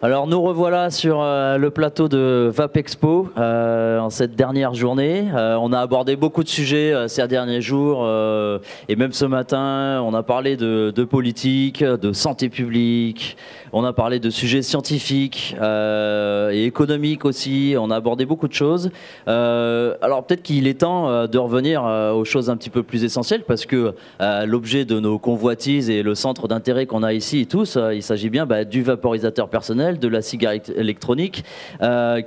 Alors nous revoilà sur le plateau de Vapexpo en cette dernière journée. On a abordé beaucoup de sujets ces derniers jours et même ce matin on a parlé de politique, de santé publique, on a parlé de sujets scientifiques et économiques aussi, on a abordé beaucoup de choses. Alors peut-être qu'il est temps de revenir aux choses un petit peu plus essentielles parce que l'objet de nos convoitises et le centre d'intérêt qu'on a ici tous, il s'agit bien du vaporisateur personnel, de la cigarette électronique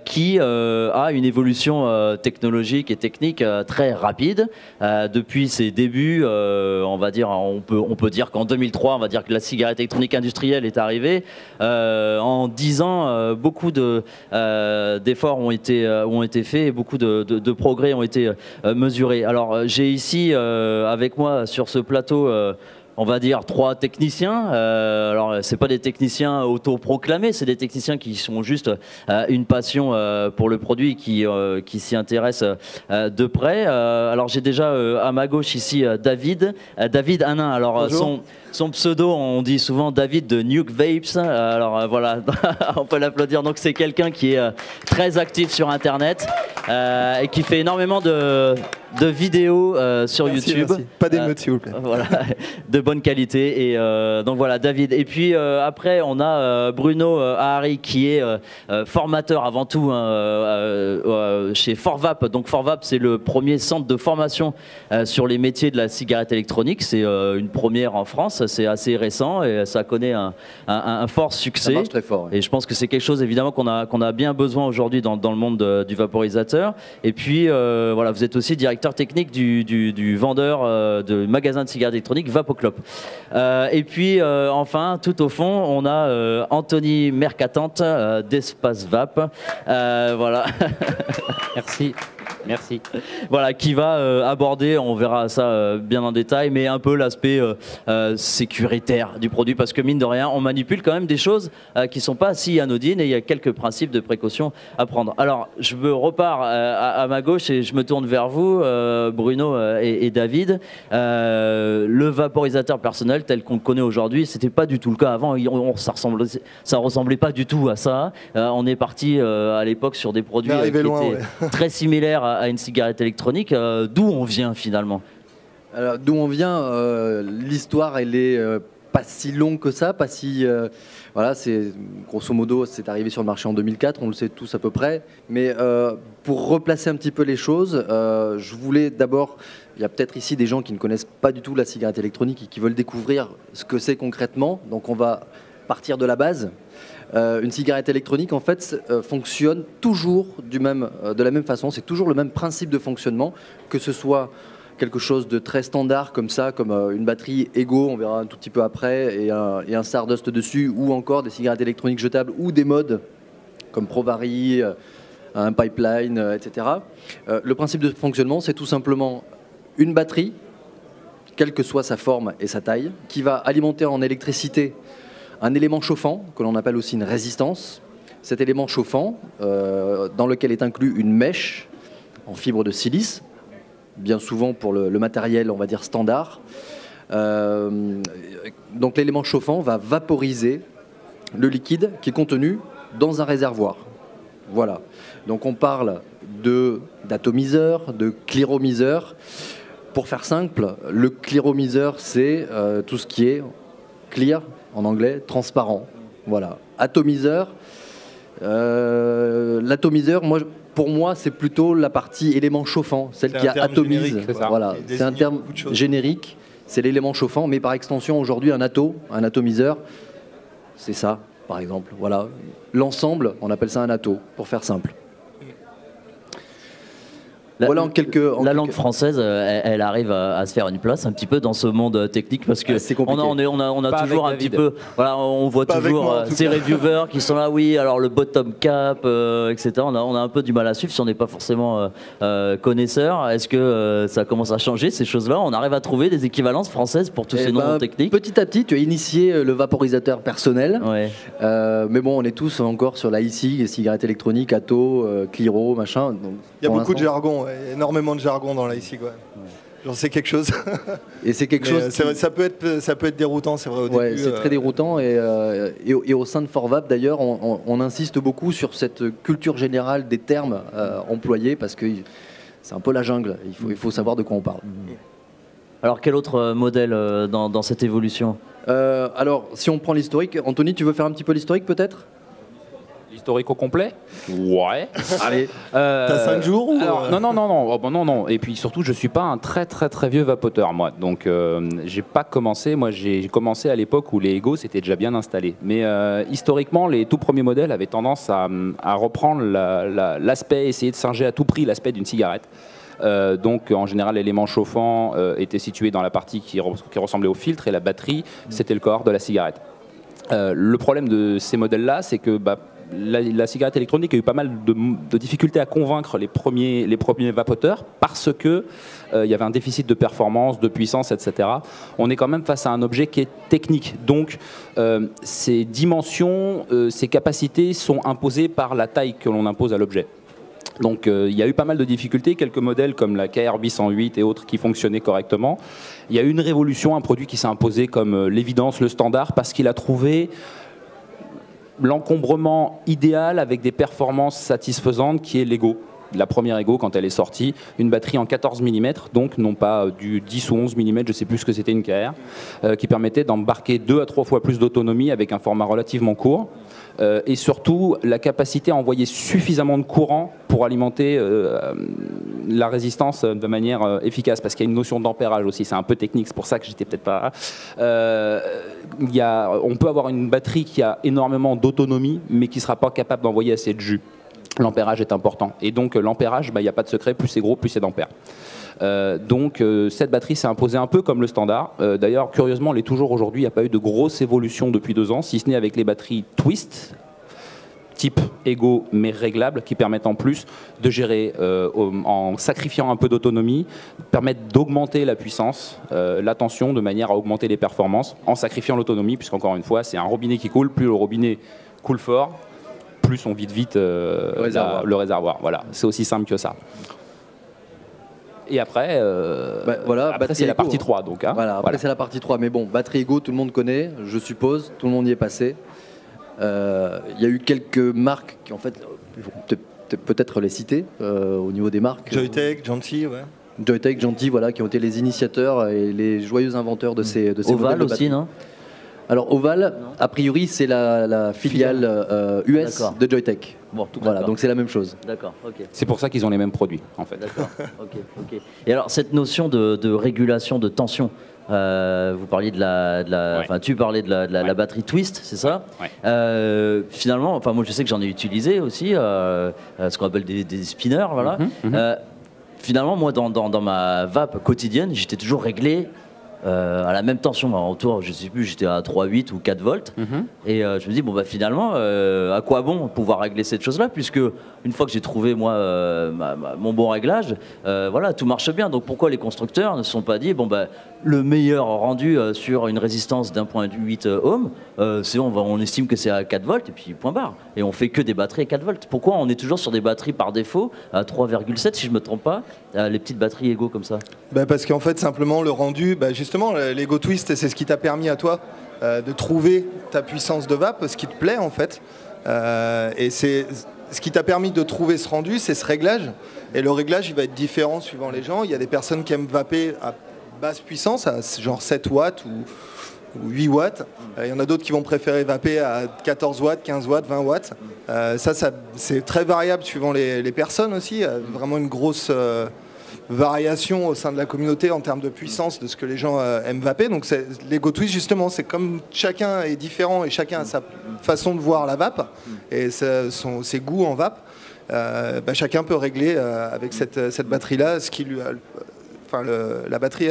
qui a une évolution technologique et technique très rapide. Depuis ses débuts, on va dire, on peut dire qu'en 2003, on va dire que la cigarette électronique industrielle est arrivée. En 10 ans, beaucoup d'efforts ont été faits et beaucoup de progrès ont été mesurés. Alors j'ai ici avec moi sur ce plateau on va dire 3 techniciens. Alors c'est pas des techniciens autoproclamés, c'est des techniciens qui sont juste une passion pour le produit, qui s'y intéressent de près. Alors j'ai déjà à ma gauche ici David Hanin. Alors son pseudo, on dit souvent David de Nuke Vapes. Alors voilà, on peut l'applaudir. Donc c'est quelqu'un qui est très actif sur Internet et qui fait énormément de vidéos sur YouTube. Merci. Pas d'émeutes s'il vous plaît. Voilà, de bonne qualité. Et donc voilà, David. Et puis après, on a Bruno Ahari qui est formateur avant tout chez Forvap. Donc Forvap, c'est le premier centre de formation sur les métiers de la cigarette électronique. C'est une première en France. C'est assez récent et ça connaît un fort succès. Ça marche très fort. Ouais. Et je pense que c'est quelque chose évidemment qu'on a bien besoin aujourd'hui dans le monde du vaporisateur. Et puis voilà, vous êtes aussi directeur technique du vendeur de magasin de cigarettes électroniques Vapoclop. Et puis enfin, tout au fond, on a Anthony Mercatante d'Espace Vape. Voilà. Merci. Voilà, qui va aborder, on verra ça bien en détail, mais un peu l'aspect sécuritaire du produit, parce que mine de rien, on manipule quand même des choses qui ne sont pas si anodines et il y a quelques principes de précaution à prendre. Alors, je me repars à ma gauche et je me tourne vers vous, Bruno et David. Le vaporisateur personnel tel qu'on le connaît aujourd'hui, c'était pas du tout le cas avant. Ça ressemblait pas du tout à ça. On est parti à l'époque sur des produits qui étaient très similaires à une cigarette électronique. D'où on vient finalement? D'où on vient, l'histoire elle est pas si longue que ça, pas si voilà, c'est grosso modo c'est arrivé sur le marché en 2004, on le sait tous à peu près. Mais pour replacer un petit peu les choses, je voulais d'abord, il y a peut-être ici des gens qui ne connaissent pas du tout la cigarette électronique et qui veulent découvrir ce que c'est concrètement. Donc on va partir de la base. Une cigarette électronique en fait fonctionne toujours de la même façon, c'est toujours le même principe de fonctionnement, que ce soit quelque chose de très standard comme ça, comme une batterie Ego, on verra un tout petit peu après, et un Stardust dessus, ou encore des cigarettes électroniques jetables ou des modes comme Provari, un pipeline, etc. Le principe de fonctionnement, c'est tout simplement une batterie, quelle que soit sa forme et sa taille, qui va alimenter en électricité un élément chauffant, que l'on appelle aussi une résistance. Cet élément chauffant, dans lequel est inclus une mèche en fibre de silice, bien souvent pour le matériel, on va dire, standard. Donc l'élément chauffant va vaporiser le liquide qui est contenu dans un réservoir. Voilà. Donc on parle d'atomiseur, de cléromiseur. Pour faire simple, le cléromiseur, c'est tout ce qui est clear, en anglais, transparent. Voilà. Atomiseur, l'atomiseur, pour moi, c'est plutôt la partie élément chauffant, celle qui atomise. Voilà. C'est un terme générique, c'est l'élément chauffant, mais par extension, aujourd'hui, un atomiseur, c'est ça, par exemple. Voilà. L'ensemble, on appelle ça un atto, pour faire simple. Voilà la langue française, elle arrive à se faire une place un petit peu dans ce monde technique parce que on a toujours un petit peu, voilà, on voit toujours ces reviewers qui sont là, oui, alors le bottom cap, etc. On a un peu du mal à suivre si on n'est pas forcément connaisseur. Est-ce que ça commence à changer ces choses-là? On arrive à trouver des équivalences françaises pour tous ces noms techniques? Petit à petit, tu as initié le vaporisateur personnel, ouais. Mais bon, on est tous encore sur l'IC, les cigarettes électroniques, Atto, Cliro, machin. Donc, il y a beaucoup de jargon. Énormément de jargon dans là ici, quoi. j'en sais quelque chose. Et c'est quelque chose. Ça peut être déroutant, c'est vrai au début. C'est très déroutant. Et au sein de Forvap, d'ailleurs, on insiste beaucoup sur cette culture générale des termes employés parce que c'est un peu la jungle. Il faut savoir de quoi on parle. Alors, quel autre modèle dans cette évolution? Alors, si on prend l'historique, Anthony, tu veux faire un petit peu l'historique peut-être? L'historique au complet? Ouais. Allez. T'as 5 jours ou... Alors, non. Oh, bon, non. Et puis surtout, je suis pas un très vieux vapoteur, moi. Donc, j'ai pas commencé. Moi, j'ai commencé à l'époque où les Ego s'étaient déjà bien installés. Mais historiquement, les tout premiers modèles avaient tendance à reprendre l'aspect, essayer de singer à tout prix l'aspect d'une cigarette. Donc en général l'élément chauffant était situé dans la partie qui ressemblait au filtre et la batterie c'était le corps de la cigarette. Le problème de ces modèles-là, c'est que la cigarette électronique a eu pas mal de difficultés à convaincre les premiers vapoteurs parce que il y avait un déficit de performance, de puissance, etc. On est quand même face à un objet qui est technique. Donc ces dimensions, ces capacités sont imposées par la taille que l'on impose à l'objet. Donc il y a eu pas mal de difficultés, quelques modèles comme la KRB 108 et autres qui fonctionnaient correctement. Il y a eu une révolution, un produit qui s'est imposé comme l'évidence, le standard, parce qu'il a trouvé l'encombrement idéal avec des performances satisfaisantes qui est l'Ego. La première Ego, quand elle est sortie, une batterie en 14 mm, donc non pas du 10 ou 11 mm, je ne sais plus ce que c'était une KR, qui permettait d'embarquer 2 à 3 fois plus d'autonomie avec un format relativement court. Et surtout la capacité à envoyer suffisamment de courant pour alimenter la résistance de manière efficace, parce qu'il y a une notion d'ampérage aussi, c'est un peu technique, c'est pour ça que j'étais peut-être pas... on peut avoir une batterie qui a énormément d'autonomie, mais qui ne sera pas capable d'envoyer assez de jus. L'ampérage est important. Et donc l'ampérage, il n'y a pas de secret, plus c'est gros, plus c'est d'ampères. Donc cette batterie s'est imposée un peu comme le standard. D'ailleurs, curieusement, elle est toujours aujourd'hui. Il n'y a pas eu de grosse évolution depuis 2 ans, si ce n'est avec les batteries Twist, type Ego mais réglables, qui permettent en plus de gérer, en sacrifiant un peu d'autonomie, permettent d'augmenter la puissance, la tension, de manière à augmenter les performances, en sacrifiant l'autonomie, puisqu'encore une fois, c'est un robinet qui coule. Plus le robinet coule fort, plus on vide vite le réservoir. Voilà, c'est aussi simple que ça. Et après, après c'est la partie 3. Donc, hein, après c'est la partie 3. Mais bon, batterie Ego, tout le monde connaît, je suppose, tout le monde y est passé. Il y a eu quelques marques qui, en fait, peut-être les citer au niveau des marques. Joytech, Gentil, ouais. Joytech, Gentil, voilà, qui ont été les initiateurs et les joyeux inventeurs de ces Oval modèles de aussi, non? Alors Oval, a priori, c'est la filiale US de Joytech. Bon, voilà, donc c'est la même chose. D'accord, ok. C'est pour ça qu'ils ont les mêmes produits, en fait. D'accord, ok. Et alors, cette notion de régulation de tension, vous parliez tu parlais de la batterie Twist, c'est ça? Ouais. Finalement, moi je sais que j'en ai utilisé aussi, ce qu'on appelle des spinners, voilà. Finalement, moi, dans ma vape quotidienne, j'étais toujours réglé à la même tension, autour, je sais plus, j'étais à 3,8 ou 4 volts. Et je me dis, finalement, à quoi bon pouvoir régler cette chose-là, puisque une fois que j'ai trouvé, moi, mon bon réglage, voilà, tout marche bien. Donc pourquoi les constructeurs ne se sont pas dit, le meilleur rendu sur une résistance d'1,8 ohm, on estime que c'est à 4 volts, et puis point barre. Et on fait que des batteries à 4 volts. Pourquoi on est toujours sur des batteries par défaut à 3,7, si je ne me trompe pas, les petites batteries Ego comme ça? Parce qu'en fait, simplement, le rendu, justement, l'Ego Twist, c'est ce qui t'a permis à toi de trouver ta puissance de vape, ce qui te plaît, en fait. Et c'est ce qui t'a permis de trouver ce rendu, c'est ce réglage. Et le réglage, il va être différent suivant les gens. Il y a des personnes qui aiment vaper à basse puissance, à genre 7 watts ou 8 watts. Il y en a d'autres qui vont préférer vaper à 14 watts, 15 watts, 20 watts. Ça c'est très variable suivant les personnes aussi. Il y a vraiment une grosse variation au sein de la communauté en termes de puissance de ce que les gens aiment vaper. Donc l'Ego Twist, justement, c'est comme chacun est différent et chacun a sa façon de voir la vape et ses goûts en vape. Chacun peut régler avec cette batterie-là ce qui lui la batterie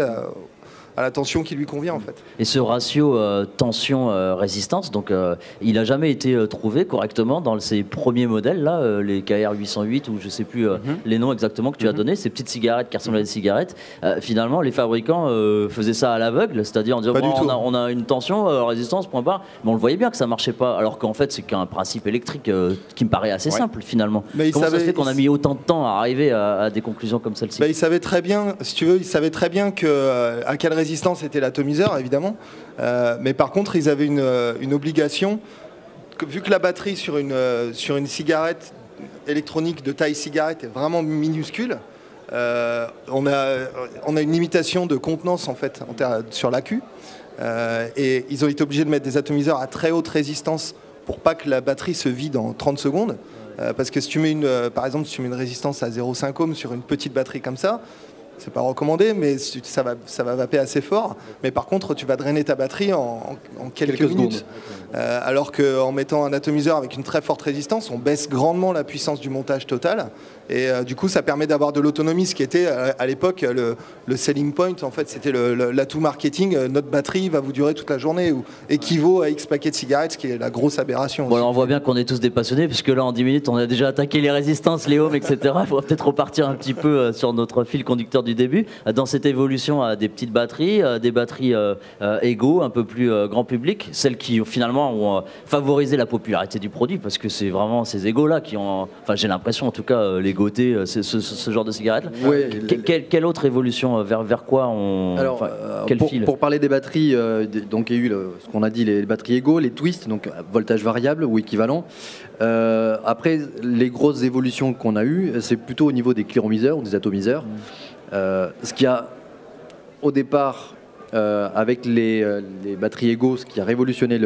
à la tension qui lui convient en fait. Et ce ratio tension-résistance, donc il n'a jamais été trouvé correctement dans ces premiers modèles là, les KR 808 ou je sais plus les noms exactement que tu as donnés, ces petites cigarettes qui ressemblent à des cigarettes. Finalement, les fabricants faisaient ça à l'aveugle, c'est-à-dire en disant on a une tension, résistance, point barre, mais on le voyait bien que ça marchait pas, alors qu'en fait c'est qu'un principe électrique qui me paraît assez simple finalement. Mais comment ça se fait qu'on a mis autant de temps à arriver à des conclusions comme celle-ci? Il savait très bien, si tu veux, il savait très bien à quelle résistance était l'atomiseur, évidemment. Mais par contre, ils avaient une obligation, vu que la batterie sur une cigarette électronique de taille cigarette est vraiment minuscule, on a une limitation de contenance en fait sur l'accu. Et ils ont été obligés de mettre des atomiseurs à très haute résistance pour pas que la batterie se vide en 30 secondes. Parce que si tu mets par exemple, si tu mets une résistance à 0,5 ohm sur une petite batterie comme ça, c'est pas recommandé, mais ça va vaper assez fort. Mais par contre, tu vas drainer ta batterie en quelques minutes. Alors qu'en mettant un atomiseur avec une très forte résistance, on baisse grandement la puissance du montage total. Et du coup, ça permet d'avoir de l'autonomie, ce qui était à l'époque le selling point. En fait, c'était l'atout marketing. Notre batterie va vous durer toute la journée, ou équivaut à X paquets de cigarettes, ce qui est la grosse aberration. Bon, alors on voit bien qu'on est tous des passionnés, puisque là, en 10 minutes, on a déjà attaqué les résistances, les ohms, etc. Il faudra peut-être repartir un petit peu sur notre fil conducteur du début. Dans cette évolution à des petites batteries, des batteries égaux, un peu plus grand public, celles qui finalement ont favorisé la popularité du produit, parce que c'est vraiment ces égaux-là qui ont, enfin j'ai l'impression en tout cas, l'égoté, ce genre de cigarette. Ouais, quelle autre évolution, vers quoi on... Alors, quel fil pour parler des batteries, donc il y a eu ce qu'on a dit, les batteries égaux, les twists, donc voltage variable ou équivalent. Après, les grosses évolutions qu'on a eues, c'est plutôt au niveau des cléromiseurs ou des atomiseurs. Ce qui a, au départ, avec les batteries égaux, ce qui a révolutionné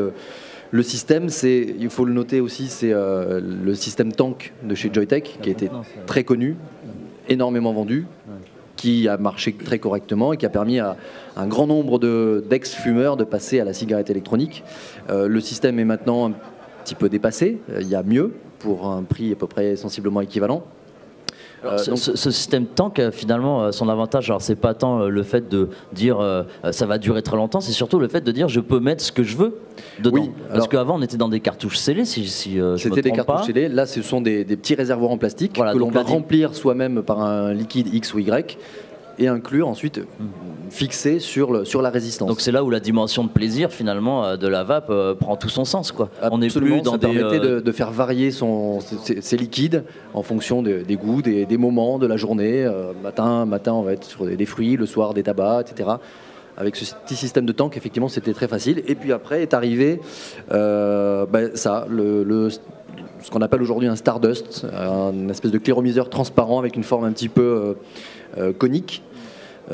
le système, c'est, il faut le noter aussi, c'est le système tank de chez Joyetech, qui a été très connu, énormément vendu, qui a marché très correctement et qui a permis à un grand nombre d'ex-fumeurs de passer à la cigarette électronique. Le système est maintenant un petit peu dépassé, il y a mieux, pour un prix à peu près sensiblement équivalent. Ce système tank, finalement, son avantage, alors c'est pas tant le fait de dire ça va durer très longtemps, c'est surtout le fait de dire je peux mettre ce que je veux dedans. Oui, parce qu'avant on était dans des cartouches scellées, si je me C'était des cartouches pas. scellées, là ce sont des petits réservoirs en plastique que l'on va remplir soi-même par un liquide X ou Y et inclure ensuite fixé sur la résistance. Donc c'est là où la dimension de plaisir finalement de la vape prend tout son sens, quoi. Absolument, on est plus dans ça permettait de faire varier ses liquides en fonction des goûts, des moments de la journée. Matin on va être sur des fruits, le soir des tabacs, etc. Avec ce petit système de tank, effectivement, c'était très facile. Et puis après est arrivé ce qu'on appelle aujourd'hui un Stardust, une espèce de cléromiseur transparent avec une forme un petit peu conique,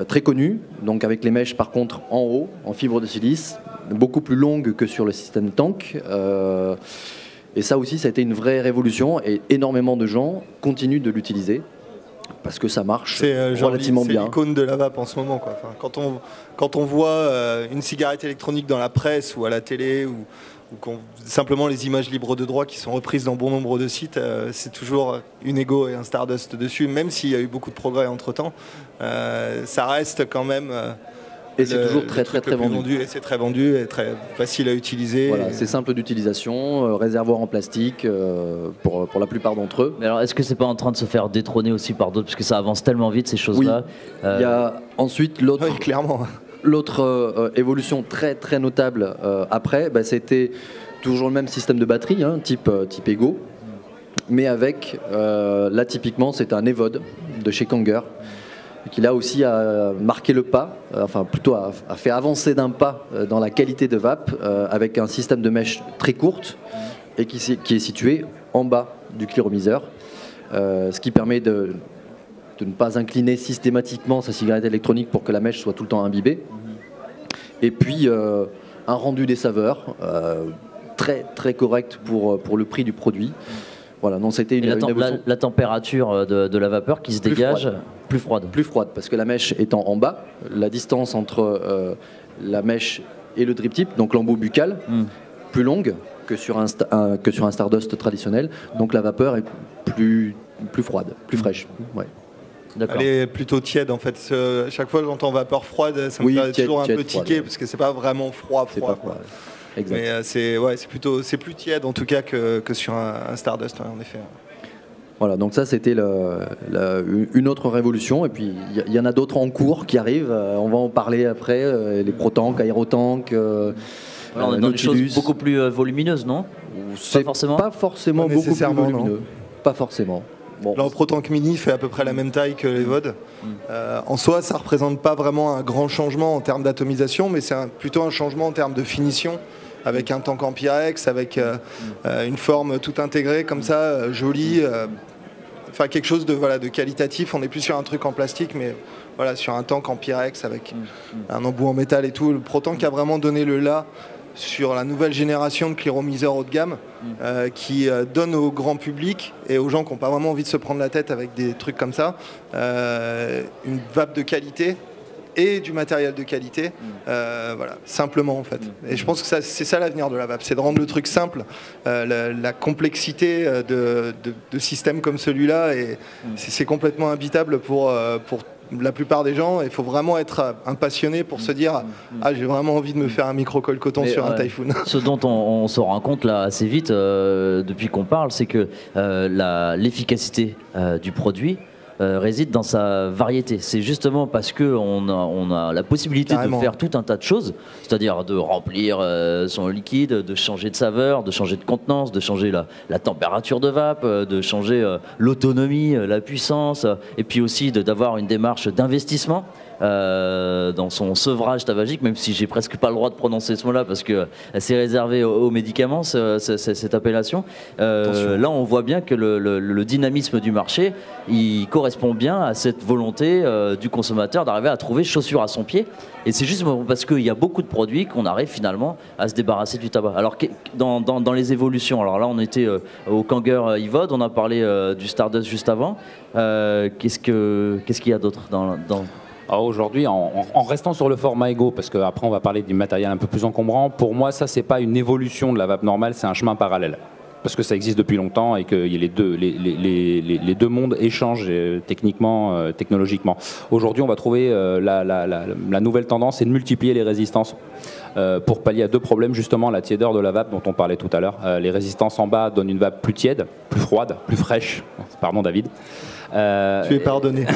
très connu, donc avec les mèches par contre en haut, en fibre de silice, beaucoup plus longues que sur le système tank. Et ça aussi, ça a été une vraie révolution et énormément de gens continuent de l'utiliser parce que ça marche relativement bien. C'est l'icône de la vape en ce moment, quoi. Enfin, quand on voit une cigarette électronique dans la presse ou à la télé ou simplement les images libres de droit qui sont reprises dans bon nombre de sites, c'est toujours une Ego et un Stardust dessus, même s'il y a eu beaucoup de progrès entre-temps. Ça reste quand même... et c'est toujours très vendu. Et c'est très vendu et très facile à utiliser. Voilà, c'est simple d'utilisation, réservoir en plastique pour la plupart d'entre eux. Mais alors, est-ce que c'est pas en train de se faire détrôner aussi par d'autres, parce que ça avance tellement vite ces choses-là? Oui. Il y a ensuite l'autre... Oui, clairement. L'autre évolution très très notable après, c'était toujours le même système de batterie, type Ego, mais avec, là typiquement c'est un Evode de chez Kanger, qui là aussi a marqué le pas, enfin plutôt a fait avancer d'un pas dans la qualité de vape, avec un système de mèche très courte et qui est situé en bas du cléromiseur, ce qui permet de ne pas incliner systématiquement sa cigarette électronique pour que la mèche soit tout le temps imbibée. Et puis un rendu des saveurs très très correct pour le prix du produit. Voilà, donc c'était la température de la vapeur qui se dégage plus froide. Plus froide, parce que la mèche étant en bas, la distance entre la mèche et le drip tip, donc l'embout buccal, plus longue que sur un Stardust traditionnel. Donc la vapeur est plus froide, plus fraîche. Ouais. D'accord. Elle est plutôt tiède en fait. Chaque fois que j'entends vapeur froide, ça me fait toujours un peu tiquer parce que c'est pas vraiment froid. C'est pas froid. Exact. Mais c'est plus tiède en tout cas que sur un Stardust, en effet. Voilà, donc ça c'était une autre révolution, et puis il y en a d'autres en cours qui arrivent, on va en parler après, les Protank, Aerotank, On est dans des choses beaucoup plus volumineuses, non? C'est pas forcément beaucoup plus volumineux. Pas forcément. Bon. Le Protank Mini fait à peu près la même taille que les VOD. En soi, ça ne représente pas vraiment un grand changement en termes d'atomisation, mais c'est plutôt un changement en termes de finition, avec un tank en Pyrex, avec une forme tout intégrée comme ça, jolie. Enfin, quelque chose de qualitatif. On n'est plus sur un truc en plastique, mais voilà, sur un tank en Pyrex avec un embout en métal et tout. Le Protank a vraiment donné le là sur la nouvelle génération de cléromiseurs haut de gamme qui donne au grand public et aux gens qui n'ont pas vraiment envie de se prendre la tête avec des trucs comme ça une vape de qualité et du matériel de qualité, voilà, simplement en fait. Et je pense que c'est ça l'avenir de la vape, c'est de rendre le truc simple. La complexité de systèmes comme celui-là, et c'est complètement imbitable pour la plupart des gens. Il faut vraiment être un passionné pour se dire j'ai vraiment envie de me faire un micro-colcoton sur un Typhoon. Ce dont on se rend compte là assez vite depuis qu'on parle, c'est que l'efficacité du produit réside dans sa variété. C'est justement parce qu'on a la possibilité de faire tout un tas de choses, c'est-à-dire de remplir son liquide, de changer de saveur, de changer de contenance, de changer la température de vape, de changer l'autonomie, la puissance, et puis aussi d'avoir une démarche d'investissement dans son sevrage tabagique, même si j'ai presque pas le droit de prononcer ce mot-là parce que c'est réservé aux médicaments, cette appellation. Là, on voit bien que le dynamisme du marché, il correspond bien à cette volonté du consommateur d'arriver à trouver chaussure à son pied. Et c'est juste parce qu'il y a beaucoup de produits qu'on arrive finalement à se débarrasser du tabac. Alors, dans les évolutions, alors là, on était au Kanger IVOD, on a parlé du Stardust juste avant. Qu'est-ce qu'il y a d'autre dans Aujourd'hui, en restant sur le format Ego, parce qu'après on va parler du matériel un peu plus encombrant, pour moi ça c'est pas une évolution de la vape normale, c'est un chemin parallèle. Parce que ça existe depuis longtemps et que les deux mondes échangent techniquement, technologiquement. Aujourd'hui, on va trouver la nouvelle tendance, c'est de multiplier les résistances pour pallier à deux problèmes, justement la tiédeur de la vape dont on parlait tout à l'heure. Les résistances en bas donnent une vape plus tiède, plus froide, plus fraîche. Pardon David. Tu es pardonné.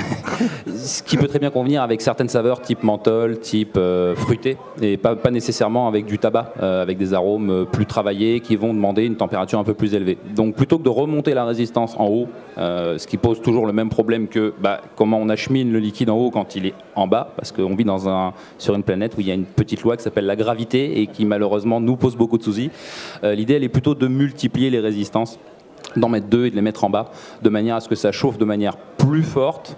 Ce qui peut très bien convenir avec certaines saveurs type menthol, type fruité, et pas nécessairement avec du tabac, avec des arômes plus travaillés qui vont demander une température un peu plus élevée. Donc plutôt que de remonter la résistance en haut, ce qui pose toujours le même problème que comment on achemine le liquide en haut quand il est en bas, parce qu'on vit sur une planète où il y a une petite loi qui s'appelle la gravité et qui malheureusement nous pose beaucoup de soucis. L'idée elle est plutôt de multiplier les résistances, d'en mettre deux et de les mettre en bas, de manière à ce que ça chauffe de manière plus forte.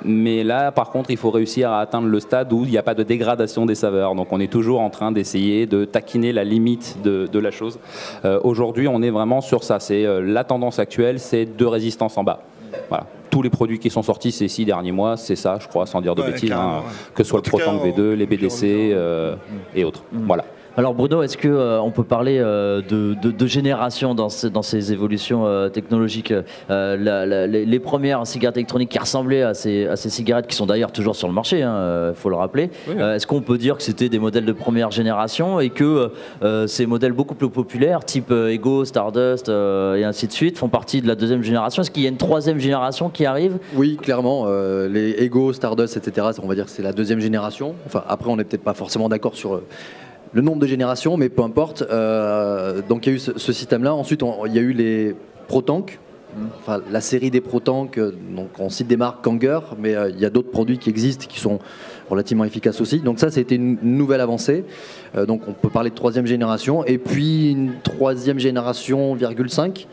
Mais là, par contre, il faut réussir à atteindre le stade où il n'y a pas de dégradation des saveurs. Donc on est toujours en train d'essayer de taquiner la limite de la chose. Aujourd'hui, on est vraiment sur ça. C'est la tendance actuelle, c'est deux résistances en bas. Voilà. Tous les produits qui sont sortis ces 6 derniers mois, c'est ça, je crois, sans dire de bêtises, que ce soit le Protank V2, les BDC et autres. Voilà. Alors Bruno, est-ce qu'on peut parler de génération dans ces évolutions technologiques, les premières cigarettes électroniques qui ressemblaient à ces cigarettes qui sont d'ailleurs toujours sur le marché, faut le rappeler. Oui. Est-ce qu'on peut dire que c'était des modèles de première génération et que ces modèles beaucoup plus populaires, type Ego, Stardust et ainsi de suite, font partie de la deuxième génération? Est-ce qu'il y a une troisième génération qui arrive? Oui, clairement. Les Ego, Stardust, etc., on va dire que c'est la deuxième génération. Enfin, après, on n'est peut-être pas forcément d'accord sur le nombre de générations, mais peu importe. Donc il y a eu ce système-là. Ensuite, il y a eu les Protank, enfin la série des Protank. Donc on cite des marques Kanger, mais il y a d'autres produits qui existent qui sont relativement efficaces aussi. Donc ça, c'était une nouvelle avancée. Donc on peut parler de troisième génération. Et puis une troisième génération, 5,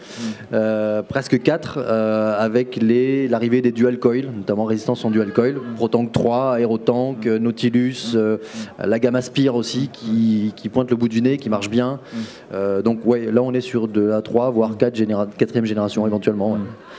presque 4, avec l'arrivée des dual coil, notamment résistance en dual coil. Protank 3, Aerotank, Nautilus, la gamme Aspire aussi, qui pointe le bout du nez, qui marche bien. Donc ouais, là on est sur de la 3, voire 4e génération éventuellement. Ouais.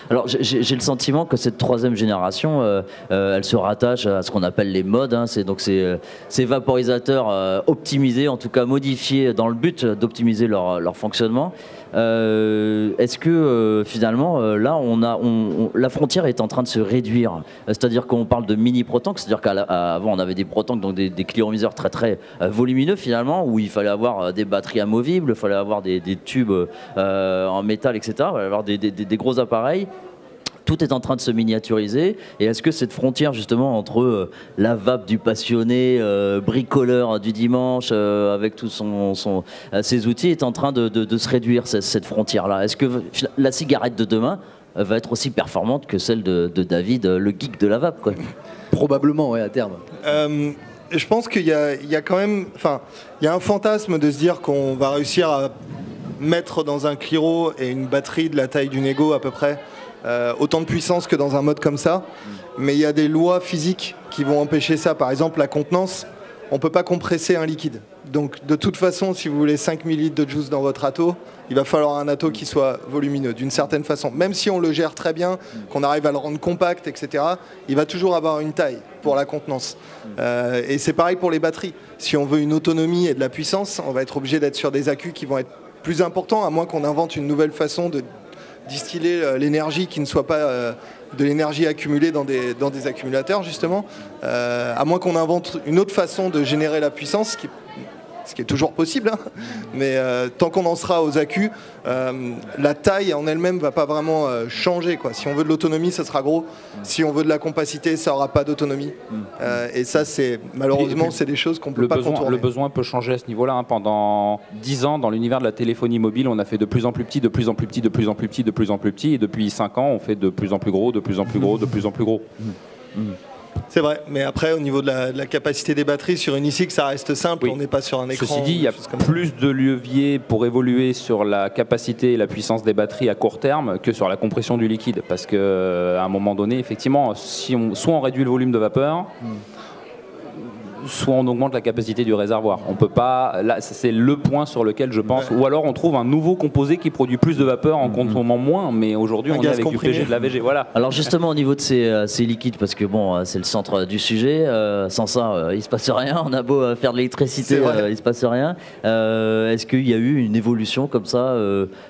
Alors j'ai le sentiment que cette troisième génération, elle se rattache à ce qu'on appelle les modes. Hein. C'est donc ces vaporisateurs optimisés, en tout cas modifiés dans le but d'optimiser leur fonctionnement. Est-ce que finalement là la frontière est en train de se réduire, c'est-à-dire qu'on parle de mini protank, c'est-à-dire qu'avant on avait des protanks, donc des cliromiseurs très volumineux finalement, où il fallait avoir des batteries amovibles, il fallait avoir des tubes en métal, etc. Il fallait avoir des gros appareils. Tout est en train de se miniaturiser. Et est-ce que cette frontière justement entre la vape du passionné, bricoleur du dimanche, avec tous ses outils, est en train de se réduire, cette frontière-là? Est-ce que la cigarette de demain va être aussi performante que celle de David, le geek de la vape, quoi? Probablement, ouais, à terme. Je pense qu'il y a quand même... Enfin, il y a un fantasme de se dire qu'on va réussir à mettre dans un Cliro et une batterie de la taille d'une Ego à peu près, autant de puissance que dans un mode comme ça, mais il y a des lois physiques qui vont empêcher ça. Par exemple, la contenance, on ne peut pas compresser un liquide. Donc de toute façon, si vous voulez 5 ml de juice dans votre atto, il va falloir un atto qui soit volumineux, d'une certaine façon. Même si on le gère très bien, qu'on arrive à le rendre compact, etc., il va toujours avoir une taille pour la contenance. Et c'est pareil pour les batteries. Si on veut une autonomie et de la puissance, on va être obligé d'être sur des accus qui vont être plus importants, à moins qu'on invente une nouvelle façon de distiller l'énergie qui ne soit pas de l'énergie accumulée dans des accumulateurs, justement, à moins qu'on invente une autre façon de générer la puissance, ce qui est toujours possible, hein. Mais tant qu'on en sera aux accus, la taille en elle-même ne va pas vraiment changer, quoi. Si on veut de l'autonomie, ça sera gros. Si on veut de la compacité, ça n'aura pas d'autonomie. Et ça, malheureusement, c'est des choses qu'on ne peut pas contourner. Le besoin peut changer à ce niveau-là, hein. Pendant 10 ans, dans l'univers de la téléphonie mobile, on a fait de plus en plus petit, de plus en plus petit, de plus en plus petit, de plus en plus petit. Et depuis 5 ans, on fait de plus en plus gros, de plus en plus gros, de plus en plus gros. C'est vrai, mais après, au niveau de la capacité des batteries, sur une ISIC, ça reste simple, on n'est pas sur un écran. Ceci dit, il y a plus de leviers pour évoluer sur la capacité et la puissance des batteries à court terme que sur la compression du liquide. Parce qu'à un moment donné, effectivement, soit on réduit le volume de vapeur, soit on augmente la capacité du réservoir. On peut pas. Là, c'est le point sur lequel je pense. Ouais. Ou alors on trouve un nouveau composé qui produit plus de vapeur en consommant moins. Mais aujourd'hui, on est avec comprimé. Du PG, de la VG. Voilà. Alors justement, au niveau de ces liquides, parce que bon, c'est le centre du sujet. Sans ça, il se passe rien. On a beau faire de l'électricité, il se passe rien. Est-ce qu'il y a eu une évolution comme ça,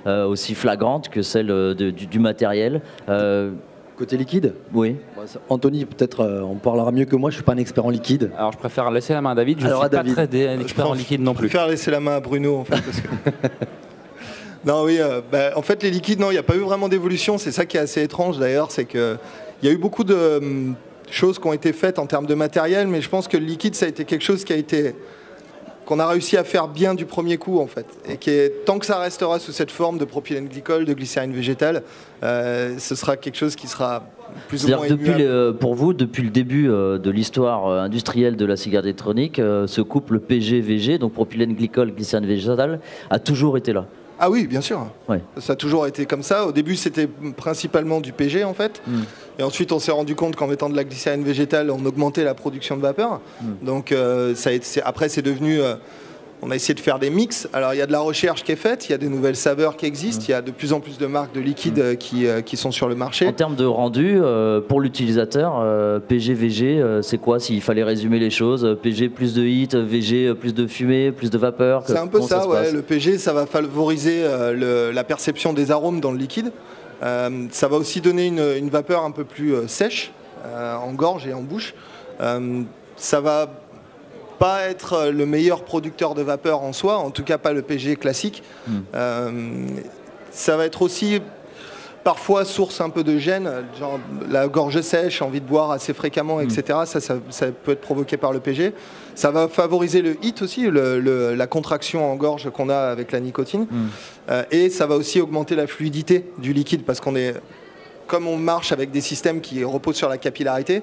aussi flagrante que celle du matériel? Côté liquide? Oui. Anthony, peut-être on parlera mieux que moi, je ne suis pas un expert en liquide. Alors je préfère laisser la main à David, je ne suis pas très expert en liquide non plus. Je préfère laisser la main à Bruno en fait. Parce que... Non, oui, en fait les liquides, non, il n'y a pas eu vraiment d'évolution, c'est ça qui est assez étrange d'ailleurs, c'est qu'il y a eu beaucoup de choses qui ont été faites en termes de matériel, mais je pense que le liquide ça a été quelque chose qu'on a réussi à faire bien du premier coup en fait, et tant que ça restera sous cette forme de propylène glycol, de glycérine végétale, ce sera quelque chose qui sera plus ou moins immuable. Pour vous, depuis le début de l'histoire industrielle de la cigarette électronique, ce couple PG-VG, donc propylène glycol, glycérine végétale, a toujours été là? Ah oui, bien sûr. Ouais. Ça a toujours été comme ça. Au début, c'était principalement du PG, en fait. Et ensuite, on s'est rendu compte qu'en mettant de la glycérine végétale, on augmentait la production de vapeur. Donc, après, c'est devenu... on a essayé de faire des mix. Alors, il y a de la recherche qui est faite, il y a des nouvelles saveurs qui existent, il y a de plus en plus de marques de liquides qui sont sur le marché. En termes de rendu, pour l'utilisateur, PG, VG, c'est quoi s'il fallait résumer les choses? PG, plus de heat, VG, plus de fumée, plus de vapeur? C'est un peu ça, ouais. Le PG, ça va favoriser la perception des arômes dans le liquide. Ça va aussi donner une vapeur un peu plus sèche, en gorge et en bouche. Ça va pas être le meilleur producteur de vapeur en soi, en tout cas pas le PG classique. Ça va être aussi parfois source un peu de gêne, genre la gorge sèche, envie de boire assez fréquemment, etc. Ça peut être provoqué par le PG. Ça va favoriser le HIIT aussi, la contraction en gorge qu'on a avec la nicotine. Et ça va aussi augmenter la fluidité du liquide, parce comme on marche avec des systèmes qui reposent sur la capillarité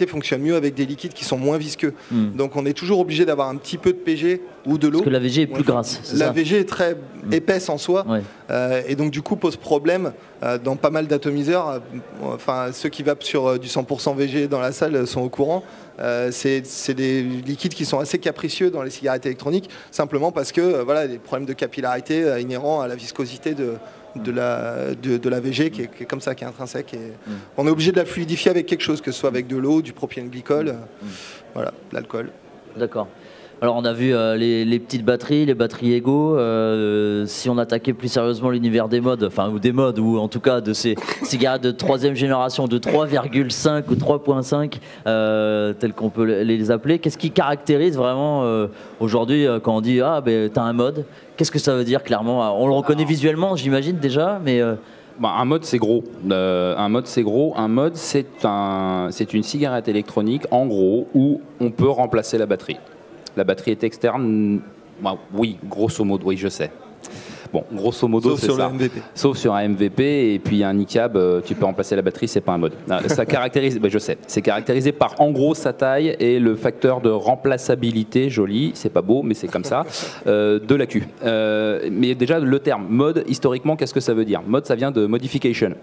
fonctionne mieux avec des liquides qui sont moins visqueux. Donc on est toujours obligé d'avoir un petit peu de PG ou de l'eau. Parce que la VG est plus grasse. La VG est très épaisse en soi, et donc du coup pose problème dans pas mal d'atomiseurs. Enfin, ceux qui vapent sur du 100% VG dans la salle sont au courant. C'est des liquides qui sont assez capricieux dans les cigarettes électroniques, simplement parce que voilà, des problèmes de capillarité inhérents à la viscosité de la VG qui est comme ça, qui est intrinsèque. Et on est obligé de la fluidifier avec quelque chose, que ce soit avec de l'eau, du propylène glycol, voilà, de l'alcool. D'accord. Alors on a vu les petites batteries, les batteries Ego. Si on attaquait plus sérieusement l'univers des modes, enfin ou des modes, ou en tout cas de ces cigarettes de 3e génération, de 3,5 ou 3,5, telles qu'on peut les appeler, qu'est-ce qui caractérise vraiment aujourd'hui quand on dit ah ben t'as un mode, qu'est-ce que ça veut dire clairement? On le reconnaît visuellement, j'imagine déjà, mais un mode c'est gros. Un mode c'est gros. Un mode c'est une cigarette électronique en gros où on peut remplacer la batterie. La batterie est externe, oui, grosso modo, oui, je sais. Bon, grosso modo, c'est ça. Sauf sur le MVP. Sauf sur un MVP, et puis un NICAB, tu peux remplacer la batterie, c'est pas un mode. Ça caractérise, je sais, c'est caractérisé par en gros sa taille et le facteur de remplaçabilité, joli, c'est pas beau, mais c'est comme ça, de l'accu. Mais déjà, le terme mode, historiquement, qu'est-ce que ça veut dire? Mode, ça vient de modification.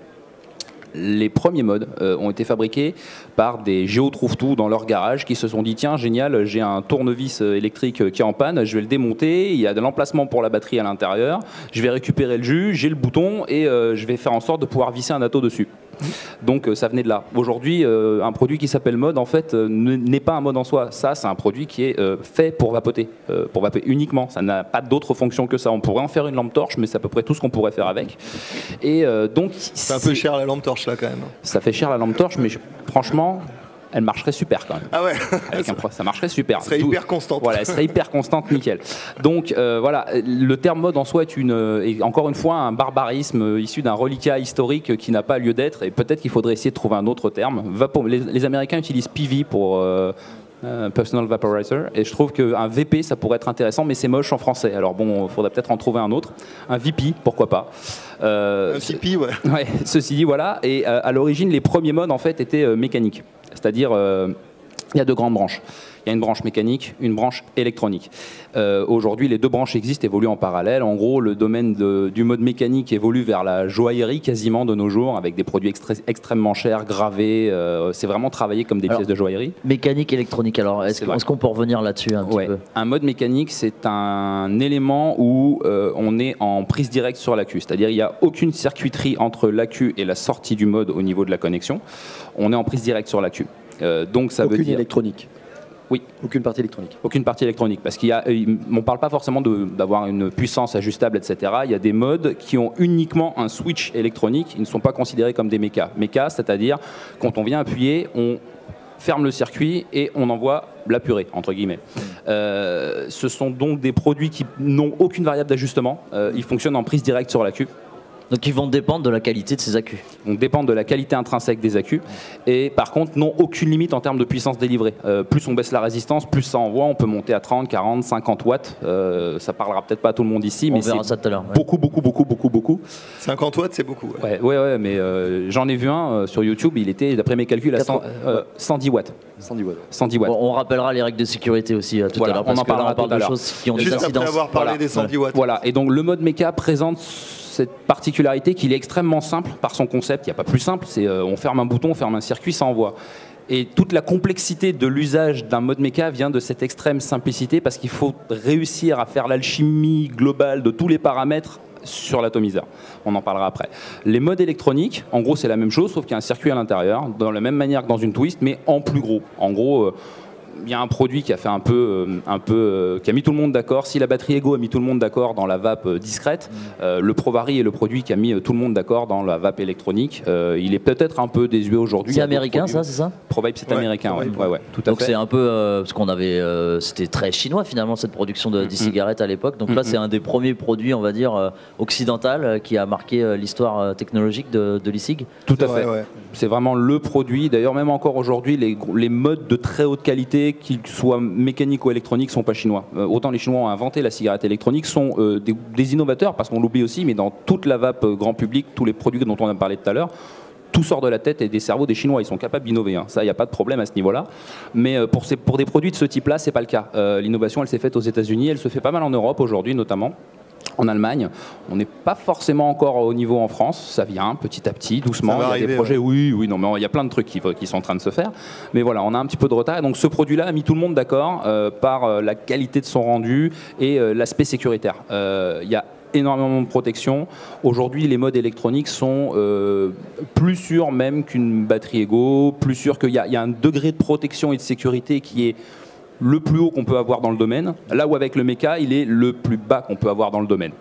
Les premiers modes ont été fabriqués par des géotrouve-tout dans leur garage qui se sont dit tiens génial, j'ai un tournevis électrique qui est en panne, je vais le démonter, il y a de l'emplacement pour la batterie à l'intérieur, je vais récupérer le jus, j'ai le bouton et je vais faire en sorte de pouvoir visser un atto dessus. Donc ça venait de là. Aujourd'hui, un produit qui s'appelle mode, en fait, n'est pas un mode en soi. Ça, c'est un produit qui est fait pour vapoter uniquement. Ça n'a pas d'autre fonction que ça. On pourrait en faire une lampe torche, mais c'est à peu près tout ce qu'on pourrait faire avec. Et donc, c'est un peu cher la lampe torche là quand même. Ça fait cher la lampe torche, mais franchement, elle marcherait super quand même. Ah ouais. Ça marcherait super. Elle serait hyper constante. Voilà, elle serait hyper constante, nickel. Donc voilà, le terme mode en soi est encore une fois un barbarisme issu d'un reliquat historique qui n'a pas lieu d'être, et peut-être qu'il faudrait essayer de trouver un autre terme. Les Américains utilisent PV pour Personal Vaporizer, et je trouve qu'un VP ça pourrait être intéressant, mais c'est moche en français. Alors bon, il faudrait peut-être en trouver un autre. Un VP, pourquoi pas. Un CP, ouais. Ouais. Ceci dit, voilà. Et à l'origine, les premiers modes en fait étaient mécaniques. C'est-à-dire, il y a deux grandes branches. Il y a une branche mécanique, une branche électronique. Aujourd'hui, les deux branches existent, évoluent en parallèle. En gros, le domaine du mode mécanique évolue vers la joaillerie quasiment de nos jours, avec des produits extrêmement chers, gravés. C'est vraiment travaillé comme des pièces de joaillerie. Mécanique, électronique, alors est-ce qu'on peut revenir là-dessus un petit peu? Un mode mécanique, c'est un élément où on est en prise directe sur l'accu. C'est-à-dire il n'y a aucune circuiterie entre l'accu et la sortie du mode au niveau de la connexion. On est en prise directe sur l'accu. Donc ça veut dire... Aucune électronique. Oui. Aucune partie électronique. Aucune partie électronique, parce qu'on ne parle pas forcément d'avoir une puissance ajustable, etc. Il y a des modes qui ont uniquement un switch électronique, ils ne sont pas considérés comme des mécas. Mécas, c'est-à-dire quand on vient appuyer, on ferme le circuit et on envoie la purée, entre guillemets. Ce sont donc des produits qui n'ont aucune variable d'ajustement, ils fonctionnent en prise directe sur l'accu. Donc ils vont dépendre de la qualité de ces accus. Donc dépendre de la qualité intrinsèque des accus. Et par contre, n'ont aucune limite en termes de puissance délivrée. Plus on baisse la résistance, plus ça envoie. On peut monter à 30, 40, 50 watts. Ça parlera peut-être pas à tout le monde ici, mais c'est beaucoup. 50 watts, c'est beaucoup. Ouais, mais j'en ai vu un sur YouTube. Il était, d'après mes calculs, à 110 watts. 110 watts. Bon, on rappellera les règles de sécurité aussi tout à l'heure. On en parlera tout à l'heure. De choses qui ont des incidences. Juste après avoir parlé des 110 watts. Voilà. Et donc le mode méca présente cette particularité qu'il est extrêmement simple par son concept. Il n'y a pas plus simple, c'est on ferme un bouton, on ferme un circuit, ça envoie. Et toute la complexité de l'usage d'un mode méca vient de cette extrême simplicité, parce qu'il faut réussir à faire l'alchimie globale de tous les paramètres sur l'atomiseur. On en parlera après. Les modes électroniques, en gros, c'est la même chose, sauf qu'il y a un circuit à l'intérieur, dans la même manière que dans une twist, mais en plus gros. En gros, il y a un produit qui a fait qui a mis tout le monde d'accord. Si la batterie Ego a mis tout le monde d'accord dans la vape discrète, le Provari est le produit qui a mis tout le monde d'accord dans la vape électronique. Il est peut-être un peu désuet aujourd'hui. C'est américain, ça, c'est ça? Provibe, c'est américain, ouais, tout à fait. Donc c'est un peu parce qu'on avait, c'était très chinois finalement cette production d'e-cigarettes à l'époque. Donc là, c'est un des premiers produits, on va dire, occidental qui a marqué l'histoire technologique de l'e-cig. Tout à fait. Ouais. C'est vraiment le produit. D'ailleurs, même encore aujourd'hui, les modes de très haute qualité, qu'ils soient mécaniques ou électroniques, sont pas chinois. Autant les Chinois ont inventé la cigarette électronique, sont des innovateurs, parce qu'on l'oublie aussi, mais dans toute la vape grand public, tous les produits dont on a parlé tout à l'heure, tout sort de la tête et des cerveaux des Chinois. Ils sont capables d'innover, hein. Ça, il n'y a pas de problème à ce niveau-là. Mais pour des produits de ce type-là, c'est pas le cas. L'innovation, elle s'est faite aux États-Unis, elle se fait pas mal en Europe aujourd'hui, notamment. En Allemagne, on n'est pas forcément encore au niveau en France, ça vient petit à petit, doucement, il y a des projets, oui, non, mais il y a plein de trucs qui sont en train de se faire, mais voilà, on a un petit peu de retard, et donc ce produit-là a mis tout le monde d'accord par la qualité de son rendu et l'aspect sécuritaire. Il y a énormément de protection. Aujourd'hui, les modes électroniques sont plus sûrs même qu'une batterie Ego, plus sûrs qu'il y a un degré de protection et de sécurité qui est le plus haut qu'on peut avoir dans le domaine, là où avec le méca, il est le plus bas qu'on peut avoir dans le domaine.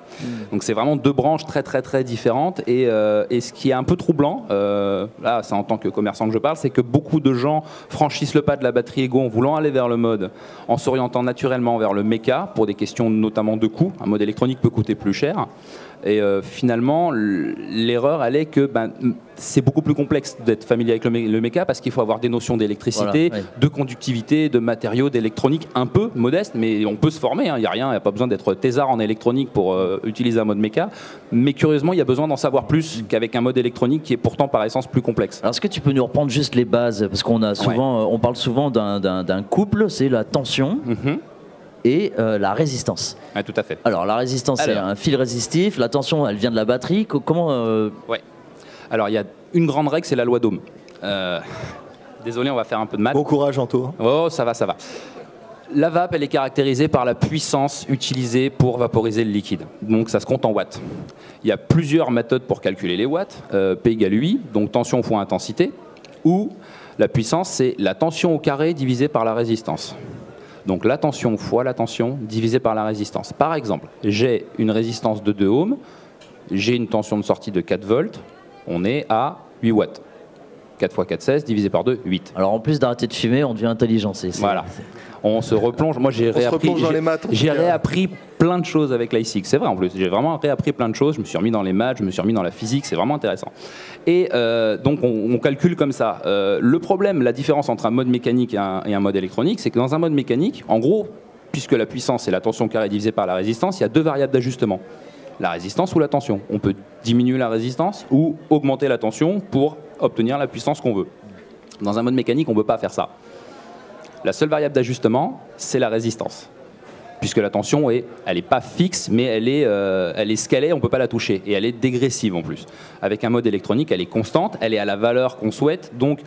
Donc c'est vraiment deux branches très très très différentes et ce qui est un peu troublant, là c'est en tant que commerçant que je parle, c'est que beaucoup de gens franchissent le pas de la batterie Ego en voulant aller vers le mode, en s'orientant naturellement vers le méca pour des questions notamment de coût. Un mode électronique peut coûter plus cher. Et finalement, l'erreur, elle est que c'est beaucoup plus complexe d'être familier avec le méca parce qu'il faut avoir des notions d'électricité, voilà, ouais. de conductivité, de matériaux, d'électronique un peu modeste, mais on peut se former. Il n'y a rien, il n'y a pas besoin d'être thésard en électronique pour utiliser un mode méca. Mais curieusement, il y a besoin d'en savoir plus qu'avec un mode électronique qui est pourtant par essence plus complexe. Alors, est-ce que tu peux nous reprendre juste les bases? Parce qu'on a souvent, on parle souvent d'un couple, c'est la tension. Et la résistance. Ouais, tout à fait. Alors la résistance, c'est un fil résistif, la tension, elle vient de la batterie. Comment Ouais. Alors il y a une grande règle, c'est la loi d'Ohm. Désolé, on va faire un peu de maths. Bon courage, Anto. Oh, ça va, ça va. La vape, elle est caractérisée par la puissance utilisée pour vaporiser le liquide. Donc ça se compte en watts. Il y a plusieurs méthodes pour calculer les watts. P égale UI, donc tension fois intensité. Ou la puissance, c'est la tension au carré divisée par la résistance. Donc la tension fois la tension divisée par la résistance. Par exemple, j'ai une résistance de 2 ohms, j'ai une tension de sortie de 4 volts, on est à 8 watts. 4 x 4, 16, divisé par 2, 8. Alors en plus d'arrêter de fumer, on devient intelligent. Voilà. On se replonge. Moi, j'ai réappris plein de choses avec l'ISIG. C'est vrai en plus. J'ai vraiment réappris plein de choses. Je me suis remis dans les maths, je me suis remis dans la physique. C'est vraiment intéressant. Et donc, on calcule comme ça. Le problème, la différence entre un mode mécanique et un mode électronique, c'est que dans un mode mécanique, en gros, puisque la puissance est la tension carrée divisée par la résistance, il y a deux variables d'ajustement. La résistance ou la tension. On peut diminuer la résistance ou augmenter la tension pour obtenir la puissance qu'on veut. Dans un mode mécanique, on ne peut pas faire ça. La seule variable d'ajustement, c'est la résistance. Puisque la tension, elle n'est pas fixe, mais elle est scalée, on ne peut pas la toucher. Et elle est dégressive en plus. Avec un mode électronique, elle est constante, elle est à la valeur qu'on souhaite. Donc,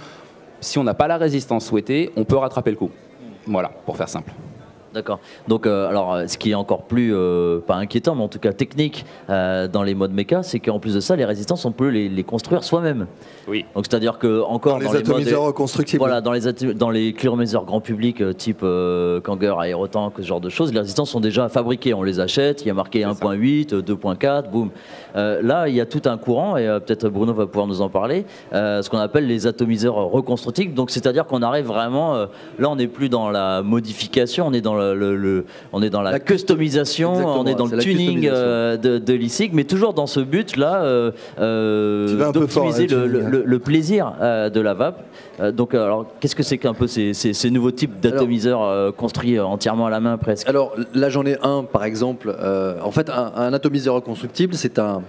si on n'a pas la résistance souhaitée, on peut rattraper le coup. Voilà, pour faire simple. D'accord. Donc, alors, ce qui est encore plus, pas inquiétant, mais en tout cas technique dans les modes méca, c'est qu'en plus de ça, les résistances, on peut les construire soi-même. Oui. Donc, c'est-à-dire que encore dans les atomiseurs reconstructibles. Voilà, dans les climatiseurs grand public, type Kanger, Aerotank, ce genre de choses, les résistances sont déjà fabriquées. On les achète, il y a marqué 1.8, 2.4, boum. Là, il y a tout un courant, et peut-être Bruno va pouvoir nous en parler, ce qu'on appelle les atomiseurs reconstructibles. Donc, c'est-à-dire qu'on arrive vraiment, là, on n'est plus dans la modification, on est dans on est dans la customisation, on est dans le tuning de l'ISIG, mais toujours dans ce but-là d'optimiser le plaisir de la vape. Donc, alors, qu'est-ce que c'est qu'un peu ces nouveaux types d'atomiseurs construits entièrement à la main presque? Alors là, j'en ai un, par exemple. En fait, un atomiseur reconstructible, c'est un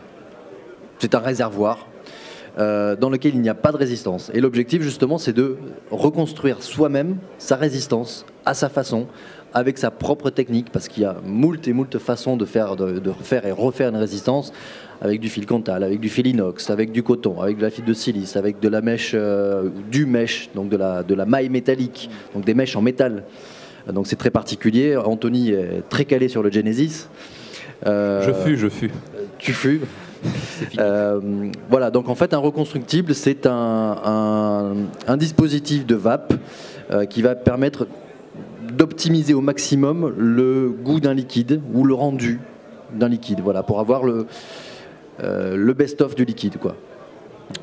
réservoir dans lequel il n'y a pas de résistance. Et l'objectif, justement, c'est de reconstruire soi-même sa résistance à sa façon, avec sa propre technique, parce qu'il y a moult et moult façons de faire et refaire une résistance, avec du fil Cantal, avec du fil inox, avec du coton, avec de la fibre de silice, avec de la mèche, du mèche, donc de la maille métallique, donc des mèches en métal. Donc c'est très particulier. Anthony est très calé sur le Genesis. Je fus. Tu fus. Voilà, donc en fait un reconstructible, c'est un dispositif de vape qui va permettre d'optimiser au maximum le goût d'un liquide ou le rendu d'un liquide, voilà, pour avoir le best-of du liquide, quoi.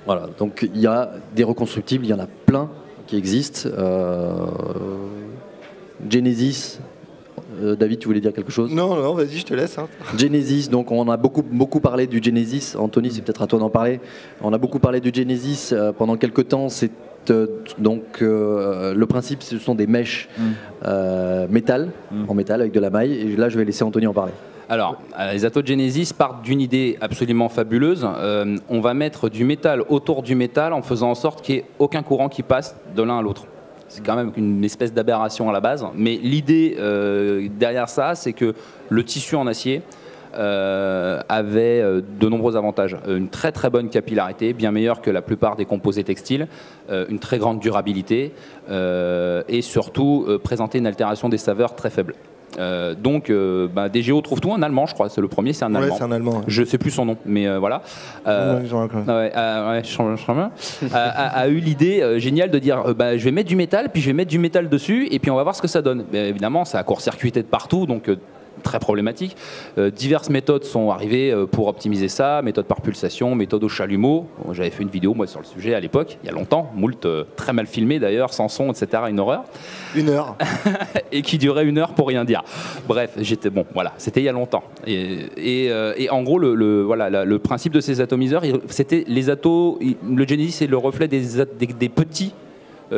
Voilà, donc il y a des reconstructibles, il y en a plein qui existent. Genesis, David, tu voulais dire quelque chose? Non, vas-y, je te laisse. Hein. Genesis, donc on a beaucoup parlé du Genesis. Anthony, c'est peut-être à toi d'en parler. On a beaucoup parlé du Genesis pendant quelques temps. C'est le principe, ce sont des mèches métal, en métal avec de la maille. Et là, je vais laisser Anthony en parler. Alors, les Atos Genesis partent d'une idée absolument fabuleuse. On va mettre du métal autour du métal en faisant en sorte qu'il n'y ait aucun courant qui passe de l'un à l'autre. C'est quand même une espèce d'aberration à la base. Mais l'idée derrière ça, c'est que le tissu en acier avait de nombreux avantages. Une très très bonne capillarité, bien meilleure que la plupart des composés textiles, une très grande durabilité et surtout présenter une altération des saveurs très faible. Donc DGO trouve tout, un Allemand, je crois. C'est le premier, c'est un Allemand. C'est un Allemand. Ouais. Je sais plus son nom, mais voilà. A eu l'idée géniale de dire je vais mettre du métal, puis je vais mettre du métal dessus, et puis on va voir ce que ça donne. Mais évidemment, ça a court-circuité de partout, donc très problématique. Diverses méthodes sont arrivées pour optimiser ça, méthode par pulsation, méthode au chalumeau. J'avais fait une vidéo moi sur le sujet à l'époque, il y a longtemps, moult très mal filmé d'ailleurs, sans son, etc. Une horreur. 1 heure. Et qui durait 1 heure pour rien dire. Bref, c'était il y a longtemps. Et en gros, le principe de ces atomiseurs, c'était les atos. Le Genesis, c'est le reflet des petits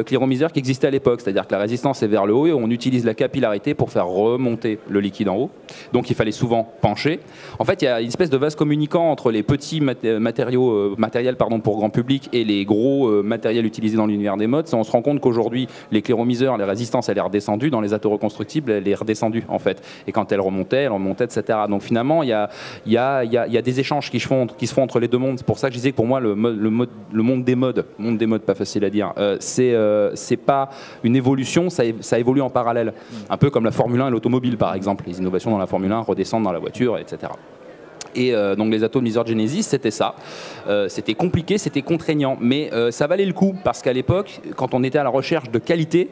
cléromiseurs qui existait à l'époque, c'est-à-dire que la résistance est vers le haut et on utilise la capillarité pour faire remonter le liquide en haut. Donc il fallait souvent pencher. En fait, il y a une espèce de vase communicant entre les petits matériels pour grand public et les gros matériels utilisés dans l'univers des modes. On se rend compte qu'aujourd'hui, les cléromiseurs, les résistances, elle est redescendue. Dans les atos reconstructibles, elle est redescendue en fait. Et quand elle remontait, etc. Donc finalement, il y a des échanges qui se font entre les deux mondes. C'est pour ça que je disais que pour moi, le monde des modes, pas facile à dire, c'est pas une évolution, ça évolue en parallèle. Un peu comme la Formule 1 et l'automobile, par exemple. Les innovations dans la Formule 1 redescendent dans la voiture, etc. Et donc les atomiseurs Genesis, c'était ça. C'était compliqué, c'était contraignant, mais ça valait le coup, parce qu'à l'époque, quand on était à la recherche de qualité,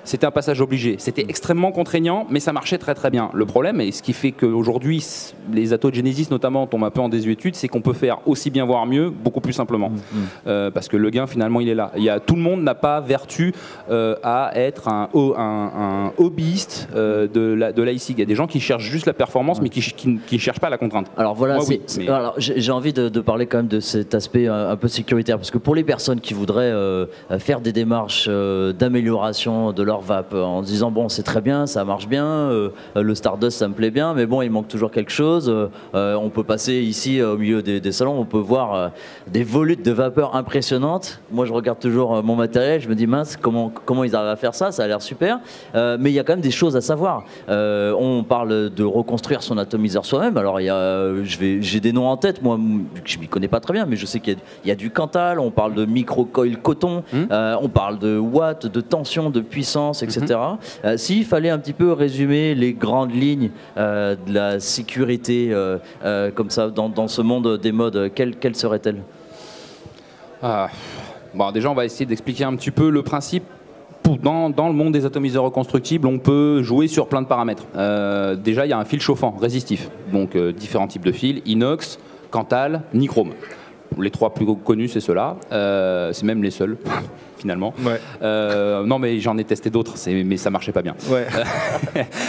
c'était un passage obligé. C'était extrêmement contraignant, mais ça marchait très très bien. Le problème, et ce qui fait qu'aujourd'hui, les atos Genesis notamment tombent un peu en désuétude, c'est qu'on peut faire aussi bien, voire mieux, beaucoup plus simplement. Parce que le gain, finalement, il est là. Tout le monde n'a pas vertu à être un hobbyiste de l'IC. Il y a des gens qui cherchent juste la performance, mais qui ne cherchent pas la contrainte. Alors voilà, moi, alors, j'ai envie de parler quand même de cet aspect un peu sécuritaire, parce que pour les personnes qui voudraient faire des démarches d'amélioration de leur vape en disant bon, c'est très bien, ça marche bien, le Stardust ça me plaît bien, mais bon, il manque toujours quelque chose. On peut passer ici au milieu des salons, on peut voir des volutes de vapeur impressionnantes. Moi je regarde toujours mon matériel, je me dis mince, comment ils arrivent à faire ça, ça a l'air super, mais il y a quand même des choses à savoir. On parle de reconstruire son atomiseur soi-même. Alors j'ai des noms en tête, moi je m'y connais pas très bien, mais je sais qu'il y a du Cantal, on parle de micro-coil coton, on parle de watts, de tension, de puissance, etc. S'il fallait un petit peu résumer les grandes lignes de la sécurité comme ça dans ce monde des modes, quelles seraient-elles? Déjà, on va essayer d'expliquer un petit peu le principe. Dans le monde des atomiseurs reconstructibles, on peut jouer sur plein de paramètres. Déjà, il y a un fil chauffant, résistif. Donc, différents types de fils, inox, Cantal, nichrome. Les 3 plus connus, c'est ceux-là. C'est même les seuls, finalement. Ouais. Non, mais j'en ai testé d'autres, mais ça marchait pas bien. Ouais.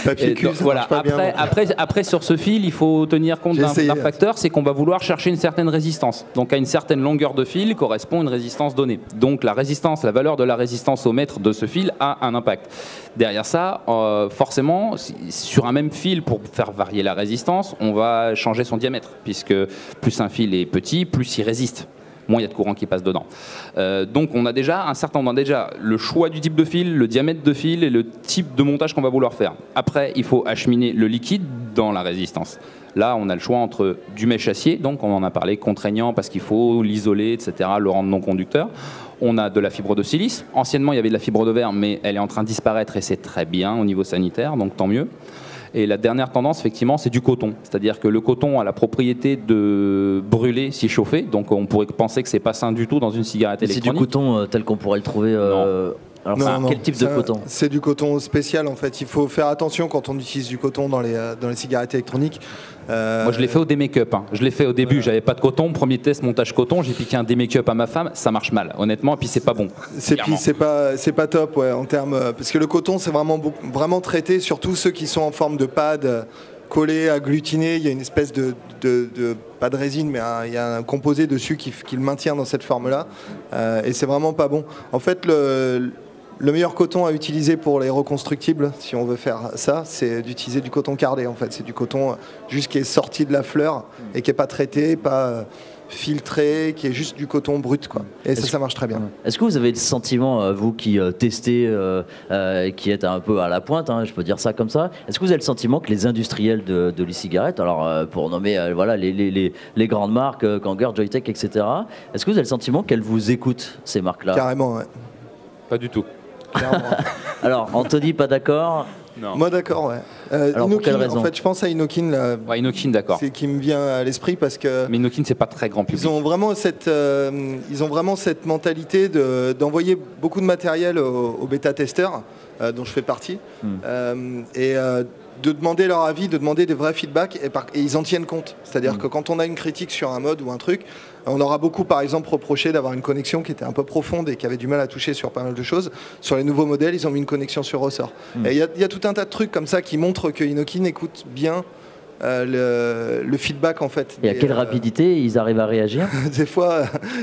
Papier cul, ça marche pas bien. Après, sur ce fil, il faut tenir compte d'un facteur, c'est qu'on va vouloir chercher une certaine résistance. Donc, à une certaine longueur de fil correspond une résistance donnée. Donc, la valeur de la résistance au mètre de ce fil a un impact. Derrière ça, forcément, sur un même fil, pour faire varier la résistance, on va changer son diamètre, puisque plus un fil est petit, plus il résiste. Moins il y a de courant qui passe dedans. Donc on a déjà le choix du type de fil, le diamètre de fil et le type de montage qu'on va vouloir faire. Après, il faut acheminer le liquide dans la résistance. Là, on a le choix entre du mèche acier, donc on en a parlé, contraignant parce qu'il faut l'isoler, etc., le rendre non conducteur. On a de la fibre de silice. Anciennement, il y avait de la fibre de verre, mais elle est en train de disparaître et c'est très bien au niveau sanitaire, donc tant mieux. Et la dernière tendance, effectivement, c'est du coton. C'est-à-dire que le coton a la propriété de brûler si chauffé. Donc on pourrait penser que c'est pas sain du tout dans une cigarette électronique. C'est du coton tel qu'on pourrait le trouver Alors non, quel type de coton? C'est du coton spécial en fait. Il faut faire attention quand on utilise du coton dans les cigarettes électroniques. Moi je l'ai fait au D-Make-up. Je l'ai fait au début, j'avais pas de coton. Premier test montage coton, j'ai piqué un D-Make-up à ma femme, ça marche mal honnêtement, et puis c'est pas bon. C'est pas top en termes parce que le coton c'est vraiment traité, surtout ceux qui sont en forme de pad collé, agglutiné. Il y a une espèce de pas de résine, mais il y a un composé dessus qui le maintient dans cette forme-là, et c'est vraiment pas bon. En fait, le meilleur coton à utiliser pour les reconstructibles, si on veut faire ça, c'est d'utiliser du coton cardé. En fait, c'est du coton juste qui est sorti de la fleur et qui est pas traité, pas filtré, qui est juste du coton brut, quoi. Et ça marche très bien. Est-ce que vous avez le sentiment, vous qui testez, qui êtes un peu à la pointe, je peux dire ça comme ça, est-ce que vous avez le sentiment que les industriels de l'e-cigarette, alors pour nommer les grandes marques, Kanger, Joytech, etc., est-ce que vous avez le sentiment qu'elles vous écoutent, ces marques-là? Carrément, ouais. Pas du tout. Alors, Anthony, pas d'accord? Non. Moi d'accord, ouais. Alors, pour quelle raison ? En fait, je pense à Inokin là. Ouais, Inokin, d'accord. C'est qui me vient à l'esprit parce que Mais Inokin, c'est pas très grand public. ils ont vraiment cette mentalité d'envoyer beaucoup de matériel aux bêta-testeurs, dont je fais partie, de demander leur avis, de demander des vrais feedbacks, et ils en tiennent compte. C'est-à-dire que quand on a une critique sur un mode ou un truc, on aura beaucoup, par exemple, reproché d'avoir une connexion qui était un peu profonde et qui avait du mal à toucher sur pas mal de choses. Sur les nouveaux modèles, ils ont mis une connexion sur ressort. Et il y a tout un tas de trucs comme ça qui montrent que Inokin écoute bien le feedback en fait. Et à quelle rapidité ils arrivent à réagir ?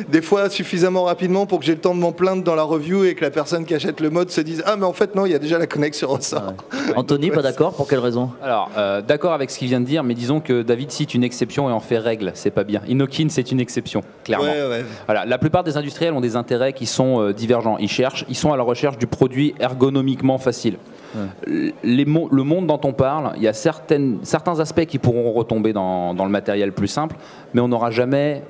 des fois suffisamment rapidement pour que j'ai le temps de m'en plaindre dans la review et que la personne qui achète le mode se dise ah mais en fait non, il y a déjà la connexion sur ressort. Anthony, pas d'accord ? Pour quelle raison ? Alors, d'accord avec ce qu'il vient de dire, mais disons que David cite une exception et en fait règle, c'est pas bien. Inokin, c'est une exception, clairement. Ouais. Voilà, la plupart des industriels ont des intérêts qui sont divergents. Ils sont à la recherche du produit ergonomiquement facile. Le monde dont on parle, il y a certains aspects qui pourront retomber dans le matériel plus simple, mais on n'aura jamais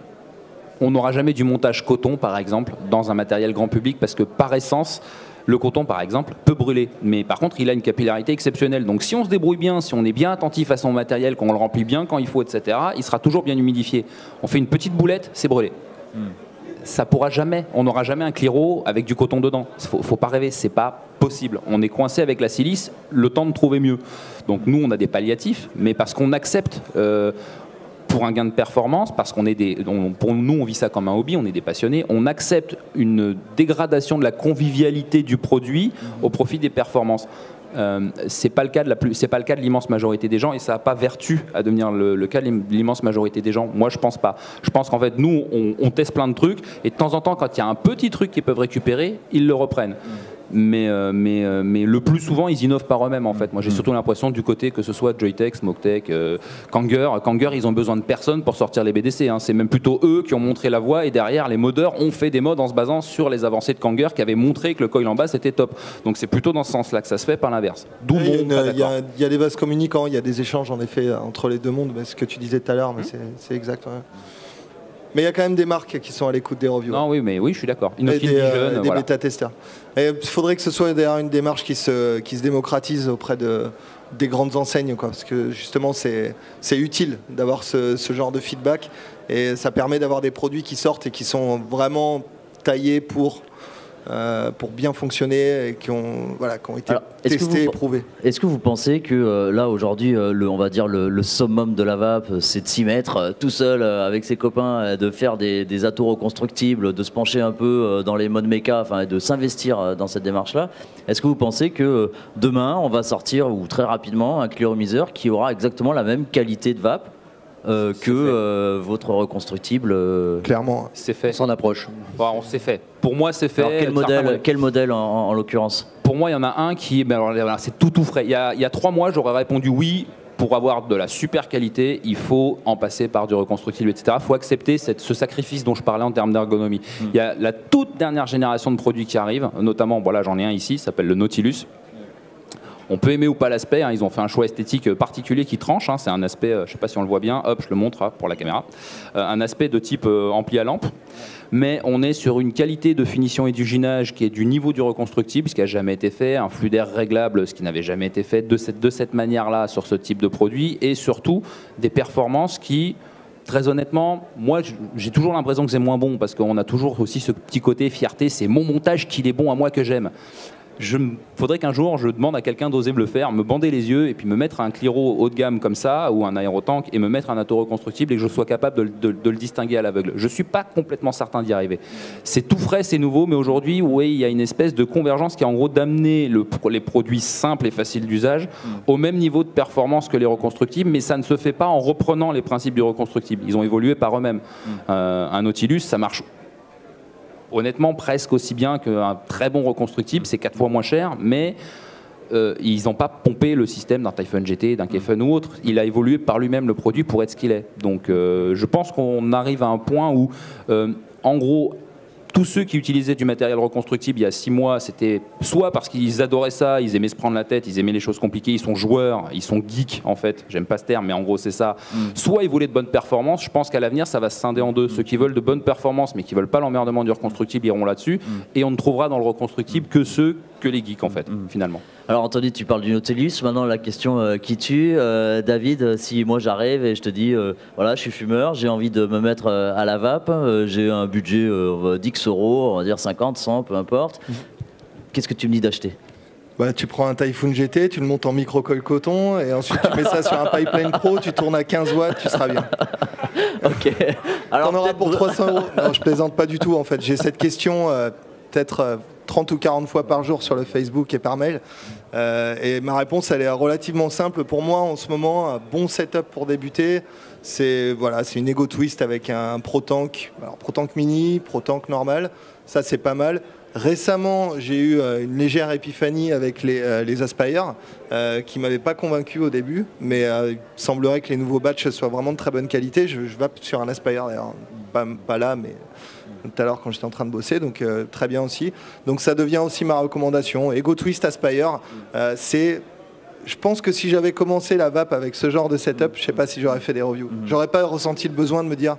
du montage coton, par exemple, dans un matériel grand public, parce que par essence, le coton, par exemple, peut brûler. Mais par contre, il a une capillarité exceptionnelle. Donc si on se débrouille bien, si on est bien attentif à son matériel, qu'on le remplit bien quand il faut, etc., il sera toujours bien humidifié. On fait une petite boulette, c'est brûlé. Ça pourra jamais, on n'aura jamais un Cliro avec du coton dedans. Faut pas rêver, c'est pas possible. On est coincé avec la silice, le temps de trouver mieux. Donc nous, on a des palliatifs, mais parce qu'on accepte pour un gain de performance, parce qu'on est pour nous, on vit ça comme un hobby, on est des passionnés, on accepte une dégradation de la convivialité du produit au profit des performances. C'est pas le cas de l'immense majorité des gens, et ça n'a pas vertu à devenir le cas de l'immense majorité des gens. Moi, je pense pas. Je pense qu'en fait, nous, on teste plein de trucs, et de temps en temps, quand il y a un petit truc qu'ils peuvent récupérer, ils le reprennent. Mais le plus souvent, ils innovent par eux-mêmes, en fait. Moi, j'ai surtout l'impression du côté que ce soit Joytech, Smoktech, Kanger, ils ont besoin de personne pour sortir les BDC. Hein. C'est même plutôt eux qui ont montré la voie, et derrière, les modeurs ont fait des modes en se basant sur les avancées de Kanger qui avaient montré que le coil en bas c'était top. Donc c'est plutôt dans ce sens-là que ça se fait, par l'inverse. D'où il y a des vases communicants, il y a des échanges en effet entre les deux mondes, ce que tu disais tout à l'heure, mais c'est exact. Ouais. Mais il y a quand même des marques qui sont à l'écoute des reviews. Non, oui, je suis d'accord. Des bêta-testeurs. Il faudrait que ce soit d'ailleurs une démarche qui se démocratise auprès des grandes enseignes, quoi, parce que justement c'est utile d'avoir ce genre de feedback, et ça permet d'avoir des produits qui sortent et qui sont vraiment taillés pour bien fonctionner et qui ont été testés et prouvés. Est-ce que vous pensez que là aujourd'hui, on va dire le summum de la vape, c'est de s'y mettre tout seul avec ses copains, de faire des atouts reconstructibles, de se pencher un peu dans les modes méca, enfin de s'investir dans cette démarche-là? Est-ce que vous pensez que demain, on va sortir, ou très rapidement, un cléromiseur qui aura exactement la même qualité de vape que votre reconstructible? Clairement. C'est fait. On s'en approche. Bon, on s'est fait. Pour moi, c'est fait. Alors, quel modèle en l'occurrence? Pour moi, il y en a un qui... c'est tout frais. Il y a 3 mois, j'aurais répondu oui. Pour avoir de la super qualité, il faut en passer par du reconstructible, etc. Il faut accepter ce sacrifice dont je parlais en termes d'ergonomie. Il y a la toute dernière génération de produits qui arrive, notamment, voilà, j'en ai un ici, ça s'appelle le Nautilus. On peut aimer ou pas l'aspect, hein, ils ont fait un choix esthétique particulier qui tranche, hein, c'est un aspect, je ne sais pas si on le voit bien, hop, je le montre pour la caméra, un aspect de type ampli à lampe, mais on est sur une qualité de finition et d'usinage qui est du niveau du reconstructible, ce qui n'a jamais été fait, un flux d'air réglable, ce qui n'avait jamais été fait de cette manière-là sur ce type de produit, et surtout des performances qui... Très honnêtement, moi j'ai toujours l'impression que c'est moins bon, parce qu'on a toujours aussi ce petit côté fierté, c'est mon montage qu'il est bon à moi que j'aime. Faudrait qu'un jour je demande à quelqu'un d'oser me le faire, me bander les yeux et puis me mettre un Cliro haut de gamme comme ça, ou un aérotank, et me mettre un atto reconstructible et que je sois capable de le distinguer à l'aveugle. Je suis pas complètement certain d'y arriver. C'est tout frais, c'est nouveau, mais aujourd'hui, oui, il y a une espèce de convergence qui est en gros d'amener les produits simples et faciles d'usage au même niveau de performance que les reconstructibles, mais ça ne se fait pas en reprenant les principes du reconstructible. Ils ont évolué par eux-mêmes. Un Nautilus, ça marche honnêtement presque aussi bien qu'un très bon reconstructible, c'est 4 fois moins cher, mais ils n'ont pas pompé le système d'un Typhon GT, d'un Kefun ou autre. Il a évolué par lui-même le produit pour être ce qu'il est. Donc je pense qu'on arrive à un point où, en gros, tous ceux qui utilisaient du matériel reconstructible il y a 6 mois, c'était soit parce qu'ils adoraient ça, ils aimaient se prendre la tête, ils aimaient les choses compliquées, ils sont joueurs, ils sont geeks en fait, j'aime pas ce terme mais en gros c'est ça. Soit ils voulaient de bonnes performances, je pense qu'à l'avenir ça va se scinder en deux. Ceux qui veulent de bonnes performances mais qui veulent pas l'emmerdement du reconstructible iront là-dessus, et on ne trouvera dans le reconstructible que ceux que les geeks en fait, finalement. Alors Anthony, tu parles du Nautilus, maintenant la question qui tue. David, si moi j'arrive et je te dis, voilà, je suis fumeur, j'ai envie de me mettre à la vape, j'ai un budget 10 euros, on va dire 50, 100, peu importe, qu'est-ce que tu me dis d'acheter ? Bah, tu prends un Typhoon GT, tu le montes en micro-coil coton, et ensuite tu mets ça sur un Pipeline Pro, tu tournes à 15 watts, tu seras bien. Ok. Alors t'en auras pour 300 euros. Non, je plaisante pas du tout en fait. J'ai cette question peut-être 30 ou 40 fois par jour sur le Facebook et par mail. Et ma réponse, elle est relativement simple. Pour moi, en ce moment, un bon setup pour débuter, c'est voilà, une Ego Twist avec un Pro Tank. Alors, Pro Tank Mini, Pro Tank normal, ça c'est pas mal. Récemment, j'ai eu une légère épiphanie avec les Aspire qui ne m'avaient pas convaincu au début, mais il semblerait que les nouveaux batchs soient vraiment de très bonne qualité. Je vape sur un Aspire d'ailleurs, pas là, mais tout à l'heure quand j'étais en train de bosser, donc très bien aussi. Donc ça devient aussi ma recommandation. Ego Twist Aspire, je pense que si j'avais commencé la vape avec ce genre de setup, je ne sais pas si j'aurais fait des reviews. J'aurais pas ressenti le besoin de me dire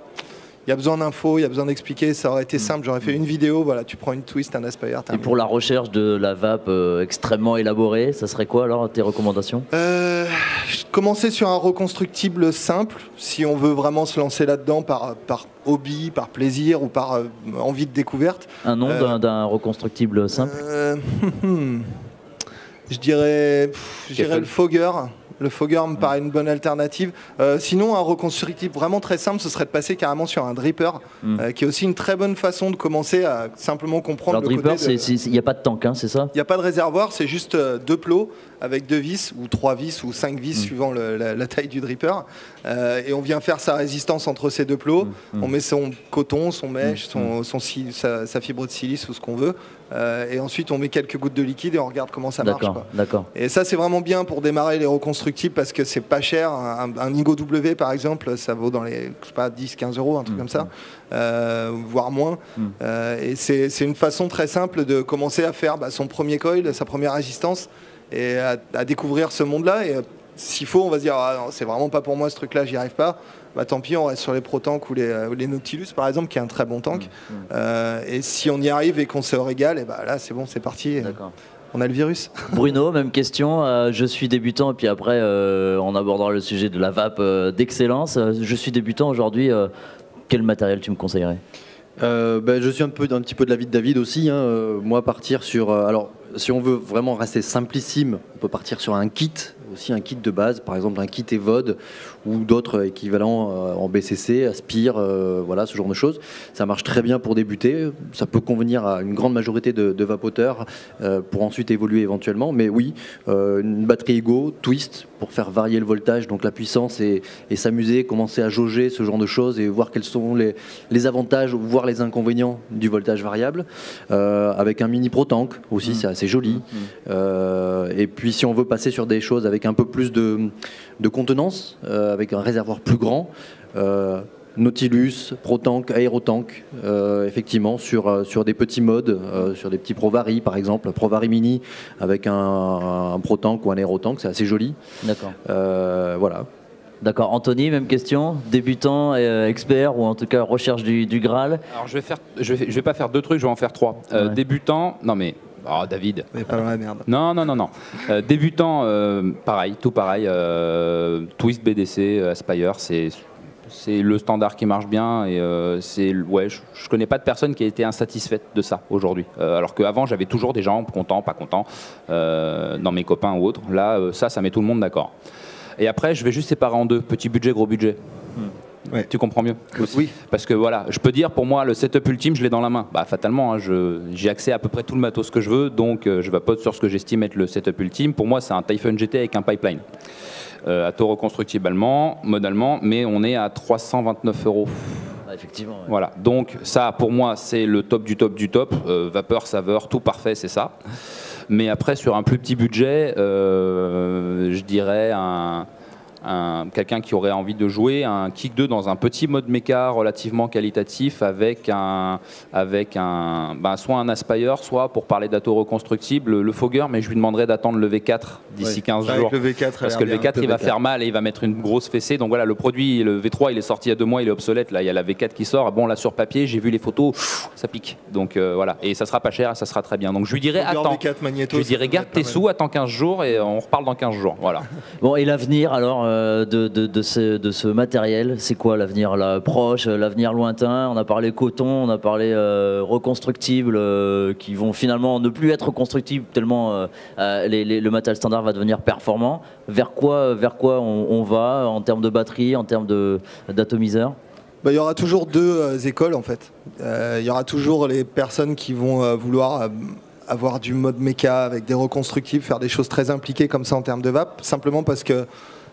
il y a besoin d'infos, il y a besoin d'expliquer, ça aurait été simple, j'aurais fait une vidéo, voilà, tu prends une twist, un Aspire. Et pour la recherche de la vape extrêmement élaborée, ça serait quoi alors tes recommandations ? Commencer sur un reconstructible simple, si on veut vraiment se lancer là-dedans par hobby, par plaisir ou par envie de découverte. Un nom d'un reconstructible simple Je dirais le Fogger. Le Fogger me paraît une bonne alternative. Sinon, un reconstructible vraiment très simple, ce serait de passer carrément sur un dripper, qui est aussi une très bonne façon de commencer à simplement comprendre le dripper, côté. Il n'y a pas de tank, hein, c'est ça ? Il n'y a pas de réservoir, c'est juste deux plots avec 2 vis, ou 3 vis, ou 5 vis, suivant la taille du dripper. Et on vient faire sa résistance entre ces deux plots. On met son coton, son mèche, sa fibre de silice, ou ce qu'on veut. Et ensuite, on met quelques gouttes de liquide et on regarde comment ça marche. D'accord. Et ça, c'est vraiment bien pour démarrer les reconstructibles parce que c'est pas cher. Un Igo W, par exemple, ça vaut dans les 10-15 euros, un truc comme ça, voire moins. Et c'est une façon très simple de commencer à faire son premier coil, sa première résistance, et à découvrir ce monde-là. Et s'il faut, on va se dire, ah, non, c'est vraiment pas pour moi ce truc-là, j'y arrive pas. Bah, tant pis, on reste sur les Pro Tank ou les Nautilus, par exemple, qui est un très bon tank. Et si on y arrive et qu'on se régale, et bah, là, c'est bon, c'est parti. On a le virus. Bruno, même question. Je suis débutant, et puis après, on abordera le sujet de la vape d'excellence. Je suis débutant aujourd'hui. Quel matériel tu me conseillerais ? Je suis un petit peu de l'avis de David aussi. Moi, partir sur... alors, si on veut vraiment rester simplissime, on peut partir sur un kit, aussi un kit de base, par exemple un kit EVOD ou d'autres équivalents en BCC, Aspire, voilà, ce genre de choses. Ça marche très bien pour débuter, ça peut convenir à une grande majorité de vapoteurs pour ensuite évoluer éventuellement. Mais oui, une batterie Ego, Twist, pour faire varier le voltage, donc la puissance, et s'amuser, commencer à jauger ce genre de choses et voir quels sont les avantages, voire les inconvénients du voltage variable. Avec un mini Pro Tank aussi, c'est assez joli. Et puis si on veut passer sur des choses avec un peu plus de contenance, avec un réservoir plus grand, Nautilus, Pro Tank, Aerotank, effectivement sur des petits modes, sur des petits Provari par exemple, Provari Mini avec un Pro Tank ou un Aerotank, c'est assez joli. D'accord. Voilà. D'accord. Anthony, même question. Débutant, expert, ou en tout cas recherche du Graal. Alors je vais pas faire 2 trucs, je vais en faire 3. Débutant, non mais... Oh, David. Mais pas dans la merde. Non. Débutant, pareil, tout pareil. Twist, BDC, Aspire, c'est le standard qui marche bien. Et je connais pas de personne qui a été insatisfaite de ça aujourd'hui. Alors qu'avant, j'avais toujours des gens contents, pas contents, dans mes copains ou autres. Là, ça met tout le monde d'accord. Et après, je vais juste séparer en 2, petit budget, gros budget. Ouais. Tu comprends mieux aussi. Oui. Parce que voilà, je peux dire pour moi le setup ultime, je l'ai dans la main. Bah fatalement, j'ai accès à peu près tout le matos que je veux, donc je vapote sur ce que j'estime être le setup ultime. Pour moi, c'est un Typhoon GT avec un pipeline. À taux reconstructible allemand, mode allemand, mais on est à 329 €. Effectivement. Ouais. Voilà, donc ça pour moi c'est le top du top du top. Vapeur, saveur, tout parfait, c'est ça. Mais après sur un plus petit budget, je dirais un quelqu'un qui aurait envie de jouer un Kick 2 dans un petit mode méca relativement qualitatif avec soit un Aspire, soit pour parler d'Atto reconstructible, le Fogger, mais je lui demanderais d'attendre le V4 d'ici 15 jours. Le V4, parce que le V4 il va faire mal et il va mettre une grosse fessée. Donc voilà, le produit, le V3 il est sorti il y a 2 mois, il est obsolète. Là il y a la V4 qui sort. Bon là sur papier, j'ai vu les photos, ça pique. Donc voilà, et ça sera pas cher et ça sera très bien. Donc je lui dirais attends. Je lui dirais garde tes sous, attends 15 jours et on reparle dans 15 jours. Voilà. Bon, et l'avenir alors de ce matériel, c'est quoi l'avenir là, proche, l'avenir lointain? On a parlé coton, on a parlé reconstructibles qui vont finalement ne plus être reconstructibles tellement le matériel standard va devenir performant. Vers quoi on va en termes de batterie, en termes d'atomiseur? Il y aura toujours 2 écoles en fait. Il y aura toujours les personnes qui vont vouloir avoir du mode méca avec des reconstructibles, faire des choses très impliquées comme ça en termes de vape, simplement parce que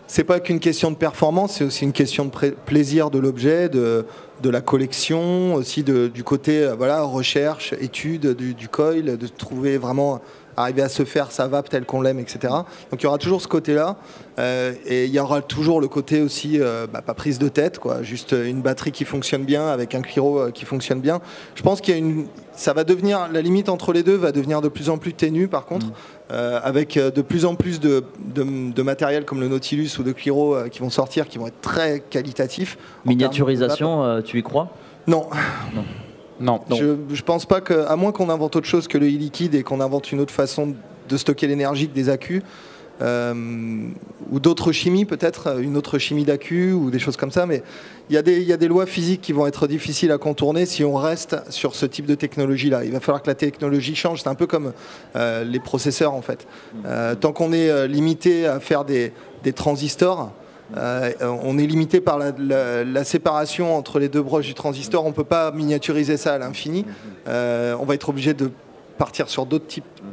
c'est pas qu'une question de performance, c'est aussi une question de plaisir de l'objet, de la collection, aussi du côté recherche, étude du coil, de trouver vraiment, arriver à se faire sa vape telle qu'on l'aime, etc. Donc il y aura toujours ce côté-là, et il y aura toujours le côté aussi, pas prise de tête, quoi, juste une batterie qui fonctionne bien, avec un Cliro qui fonctionne bien. Je pense ça va devenir, la limite entre les deux va devenir de plus en plus ténue par contre, avec de plus en plus de matériel comme le Nautilus ou de Cliro qui vont sortir, qui vont être très qualitatifs. Miniaturisation, tu y crois? Non. Non. Je pense pas à moins qu'on invente autre chose que le e-liquide et qu'on invente une autre façon de stocker l'énergie que des accus, ou d'autres chimies peut-être, une autre chimie d'accu ou des choses comme ça, mais il y a des lois physiques qui vont être difficiles à contourner si on reste sur ce type de technologie-là. Il va falloir que la technologie change, c'est un peu comme les processeurs en fait. Tant qu'on est limité à faire des transistors, on est limité par la séparation entre les 2 broches du transistor, on ne peut pas miniaturiser ça à l'infini, on va être obligé de partir sur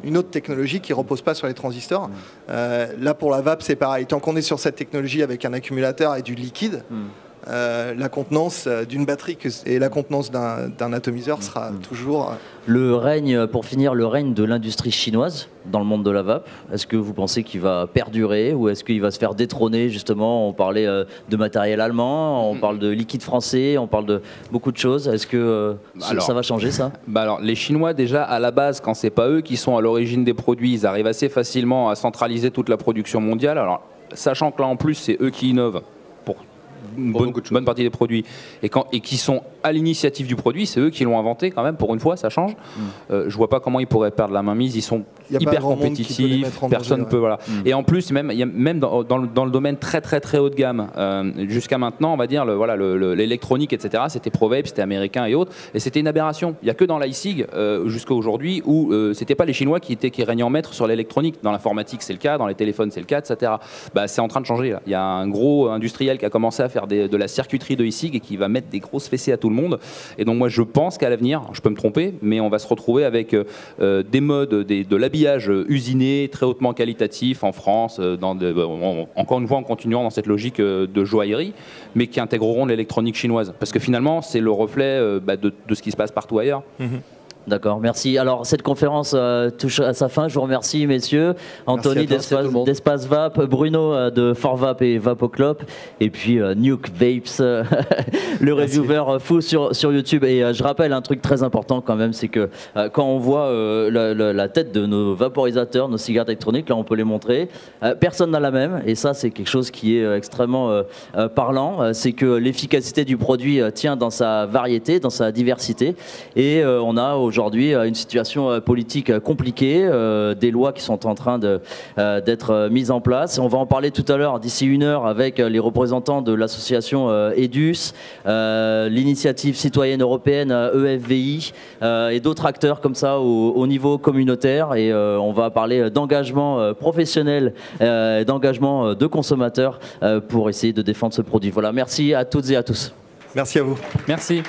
une autre technologie qui ne repose pas sur les transistors. Là pour la vape c'est pareil, tant qu'on est sur cette technologie avec un accumulateur et du liquide, la contenance d'une batterie et la contenance d'un atomiseur sera toujours... Le règne, pour finir, le règne de l'industrie chinoise dans le monde de la vape, est-ce que vous pensez qu'il va perdurer ou est-ce qu'il va se faire détrôner justement? On parlait de matériel allemand, on parle de liquide français, on parle de beaucoup de choses. Est-ce que ça va changer ça? Alors, les Chinois déjà à la base, quand c'est pas eux qui sont à l'origine des produits, ils arrivent assez facilement à centraliser toute la production mondiale. Alors, sachant que là en plus c'est eux qui innovent pour une bonne partie des produits et qui sont à l'initiative du produit, c'est eux qui l'ont inventé quand même, pour une fois ça change. Je vois pas comment ils pourraient perdre la mainmise, ils sont hyper compétitifs, personne ne peut, voilà. Et en plus même dans le domaine très très très haut de gamme, jusqu'à maintenant on va dire l'électronique etc, c'était ProVape, c'était américain et autres, et c'était une aberration. Il n'y a que dans l'iSig jusqu'à aujourd'hui où c'était pas les Chinois qui régnaient en maître sur l'électronique. Dans l'informatique c'est le cas, dans les téléphones c'est le cas, etc. C'est en train de changer là. Il y a un gros industriel qui a commencé à faire de la circuiterie de iSig et qui va mettre des grosses fessées à tout le monde. Et donc moi je pense qu'à l'avenir, je peux me tromper, mais on va se retrouver avec des modes, de l'habillage usiné, très hautement qualitatif en France, encore une fois en continuant dans cette logique de joaillerie, mais qui intégreront l'électronique chinoise. Parce que finalement c'est le reflet de ce qui se passe partout ailleurs. D'accord, merci. Alors cette conférence touche à sa fin. Je vous remercie messieurs. Anthony d'Espace Vape, Bruno de Fort Vape et Vapoclop, et puis Nuke Vapes, le reviewer fou sur YouTube. Et je rappelle un truc très important quand même, c'est que quand on voit la tête de nos vaporisateurs, nos cigarettes électroniques, là on peut les montrer, personne n'a la même, et ça c'est quelque chose qui est extrêmement parlant. C'est que l'efficacité du produit tient dans sa variété, dans sa diversité, et on a aujourd'hui une situation politique compliquée, des lois qui sont en train d'être mises en place. On va en parler tout à l'heure, d'ici 1 heure, avec les représentants de l'association EDUS, l'initiative citoyenne européenne EFVI, et d'autres acteurs comme ça au niveau communautaire. Et on va parler d'engagement professionnel, d'engagement de consommateurs pour essayer de défendre ce produit. Voilà, merci à toutes et à tous. Merci à vous. Merci.